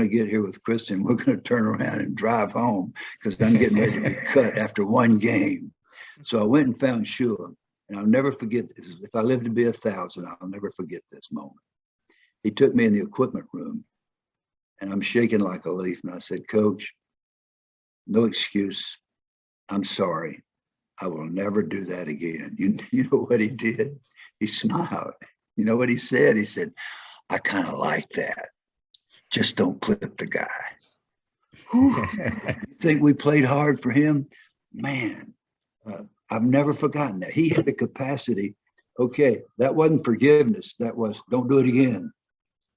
Speaker 3: to get here with Kristen. We're going to turn around and drive home because I'm getting ready to be cut after one game. So I went and found Shula, and I'll never forget this. If I live to be 1,000, I'll never forget this moment. He took me in the equipment room, and I'm shaking like a leaf. And I said, "Coach, no excuse. I'm sorry. I will never do that again." You know what he did? He smiled. You know what he said? He said, "I kind of like that. Just don't clip the guy." You think we played hard for him? Man, I've never forgotten that. He had the capacity. Okay, that wasn't forgiveness. That was, don't do it again.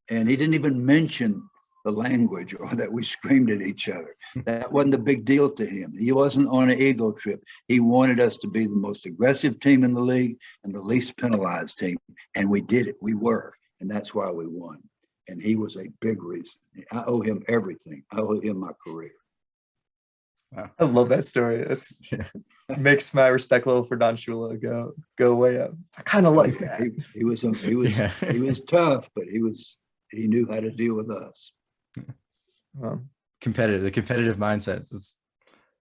Speaker 3: And he didn't even mention the language or that we screamed at each other. That wasn't a big deal to him. He wasn't on an ego trip. He wanted us to be the most aggressive team in the league and the least penalized team. And we did it. We were. And that's why we won. And he was a big reason. I owe him everything. I owe him my career.
Speaker 1: Wow. I love that story. It's makes my respect level for Don Shula go way up. I kind of like that.
Speaker 3: He was tough, but he knew how to deal with us.
Speaker 2: The competitive mindset. That's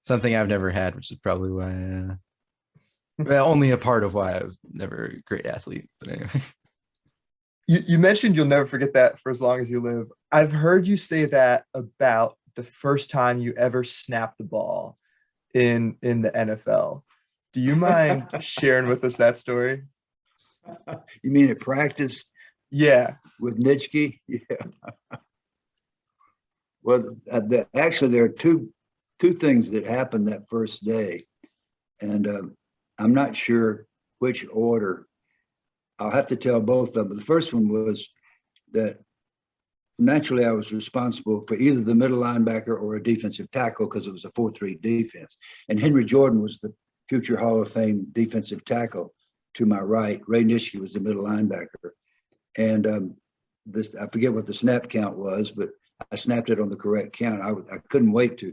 Speaker 2: something I've never had, which is probably why only a part of why I was never a great athlete. But anyway.
Speaker 1: You mentioned you'll never forget that for as long as you live. I've heard you say that about the first time you ever snapped the ball in the NFL. Do you mind sharing with us that story?
Speaker 3: You mean at practice?
Speaker 1: Yeah.
Speaker 3: With Nitschke? Yeah. Well, actually, there are two things that happened that first day, and I'm not sure which order. I'll have to tell both of them. But the first one was that naturally I was responsible for either the middle linebacker or a defensive tackle because it was a 4-3 defense. And Henry Jordan was the future Hall of Fame defensive tackle to my right. Ray Nitschke was the middle linebacker. And I forget what the snap count was, but I snapped it on the correct count. I couldn't wait to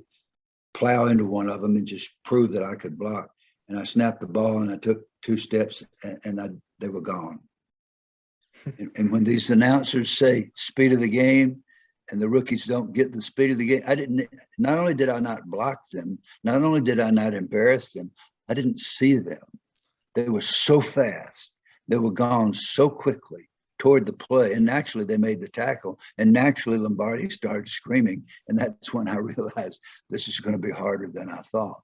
Speaker 3: plow into one of them and just prove that I could block. And I snapped the ball and I took 2 steps and they were gone. And when these announcers say speed of the game and the rookies don't get the speed of the game, not only did I not block them, not only did I not embarrass them, I didn't see them. They were so fast. They were gone so quickly toward the play. And naturally they made the tackle. And naturally Lombardi started screaming. And that's when I realized this is going to be harder than I thought.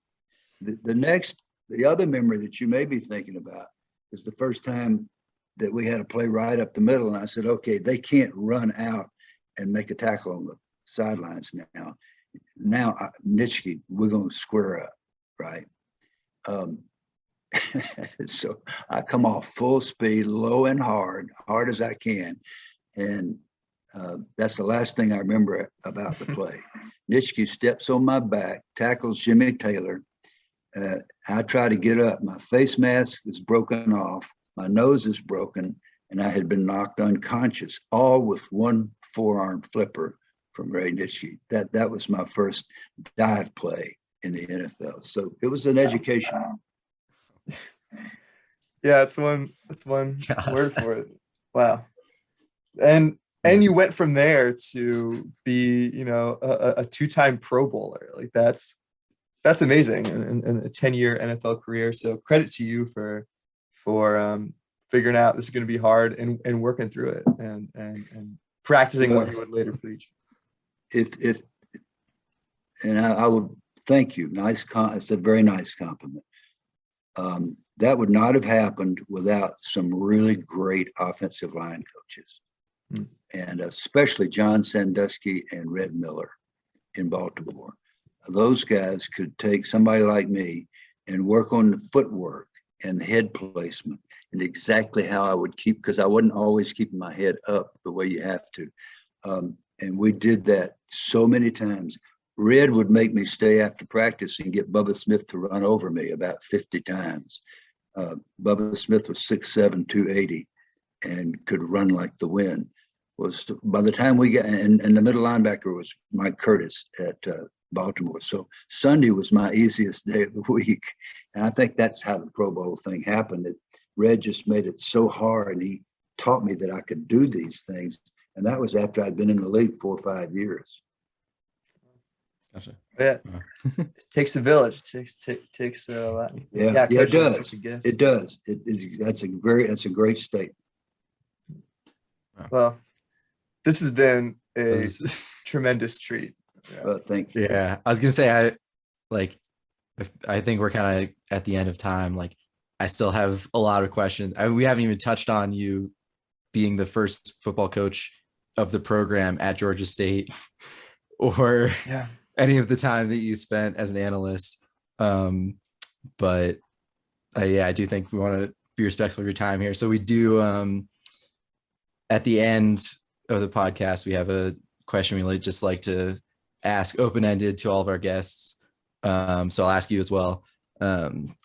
Speaker 3: The other memory that you may be thinking about is the first time that we had to play right up the middle. And I said, okay, they can't run out and make a tackle on the sidelines now. Now, Nitschke, we're going to square up, right? So I come off full speed, low and hard as I can. And that's the last thing I remember about the play. Nitschke steps on my back, tackles Jimmy Taylor. I try to get up. My face mask is broken off. My nose is broken, and I had been knocked unconscious, all with one forearm flipper from Ray Nitschke. That was my first dive play in the NFL. So it was an education.
Speaker 1: Yeah, that's one word for it. Wow. And you went from there to be, a 2-time Pro Bowler. Like that's amazing, and a 10-year NFL career. So credit to you for figuring out this is going to be hard and working through it and practicing what you would later preach.
Speaker 3: I would thank you. It's a very nice compliment. That would not have happened without some really great offensive line coaches, and especially John Sandusky and Red Miller in Baltimore. those guys could take somebody like me and work on the footwork and the head placement and exactly how I would keep, because I wasn't always keeping my head up the way you have to. And we did that so many times. Red would make me stay after practice and get Bubba Smith to run over me about 50 times. Bubba Smith was 6'7", 280, and could run like the wind. By the time we got, and the middle linebacker was Mike Curtis at Baltimore. So Sunday was my easiest day of the week. And I think that's how the Pro Bowl thing happened. Red just made it so hard, and he taught me that I could do these things. And that was after I'd been in the league 4 or 5 years.
Speaker 2: Gotcha.
Speaker 1: Yeah. It takes a village. It takes a lot.
Speaker 3: Yeah, it does.
Speaker 1: Such a gift.
Speaker 3: It does. That's a great statement.
Speaker 1: Well, this has been a tremendous treat.
Speaker 3: Yeah. Thank you.
Speaker 2: Yeah, I was gonna say, I think we're kind of at the end of time. Like, I still have a lot of questions. We haven't even touched on you being the first football coach of the program at Georgia State, or any of the time that you spent as an analyst. But I do think we want to be respectful of your time here. So we do, at the end of the podcast, we have a question we just like to ask open-ended to all of our guests. So I'll ask you as well.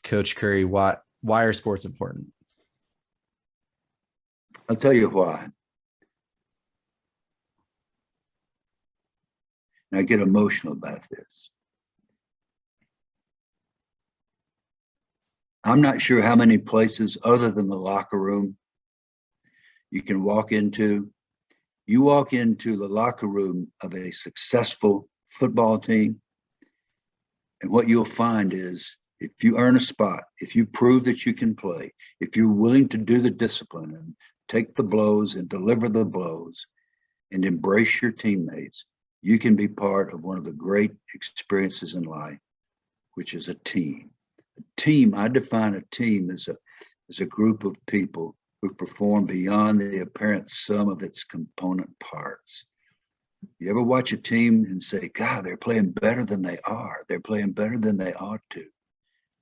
Speaker 2: Coach Curry, why are sports important?
Speaker 3: I'll tell you why. And I get emotional about this. I'm not sure how many places other than the locker room you can walk into. You walk into the locker room of a successful football team, and what you'll find is, if you earn a spot, if you prove that you can play, if you're willing to do the discipline and take the blows and deliver the blows and embrace your teammates, you can be part of one of the great experiences in life, which is a team. A team, I define a team as a group of people who perform beyond the apparent sum of its component parts. You ever watch a team and say, God, they're playing better than they are. They're playing better than they ought to.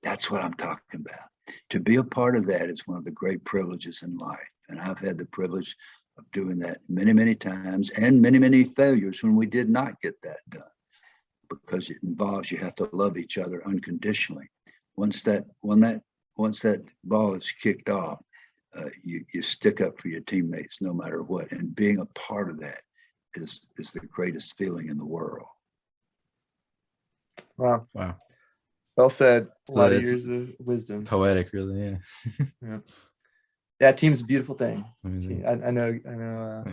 Speaker 3: That's what I'm talking about. To be a part of that is one of the great privileges in life. And I've had the privilege of doing that many, many times, and many, many failures when we did not get that done, because it involves, you have to love each other unconditionally. Once that ball is kicked off, you stick up for your teammates no matter what. And being a part of that is the greatest feeling in the world.
Speaker 1: Wow. Well said. A lot of years of wisdom.
Speaker 2: Poetic, really. Yeah.
Speaker 1: Yeah, team's a beautiful thing. I know.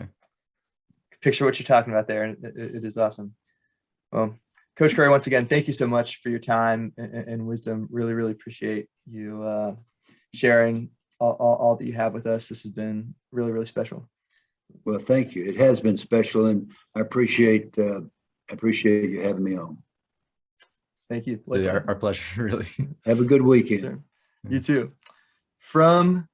Speaker 1: Picture what you're talking about there, and it is awesome. Well, Coach Curry, once again, thank you so much for your time and wisdom. Really, really appreciate you sharing all that you have with us. This has been really, really special.
Speaker 3: Well, thank you. It has been special, and I appreciate you having me on.
Speaker 1: Thank you.
Speaker 2: Our pleasure, really.
Speaker 3: Have a good weekend.
Speaker 1: Sure. You too. From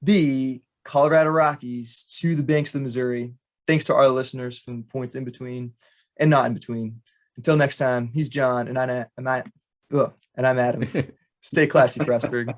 Speaker 1: the Colorado Rockies to the banks of the Missouri, thanks to our listeners from the points in between and not in between. Until next time, he's John, and I'm Adam. Stay classy, Frostburg.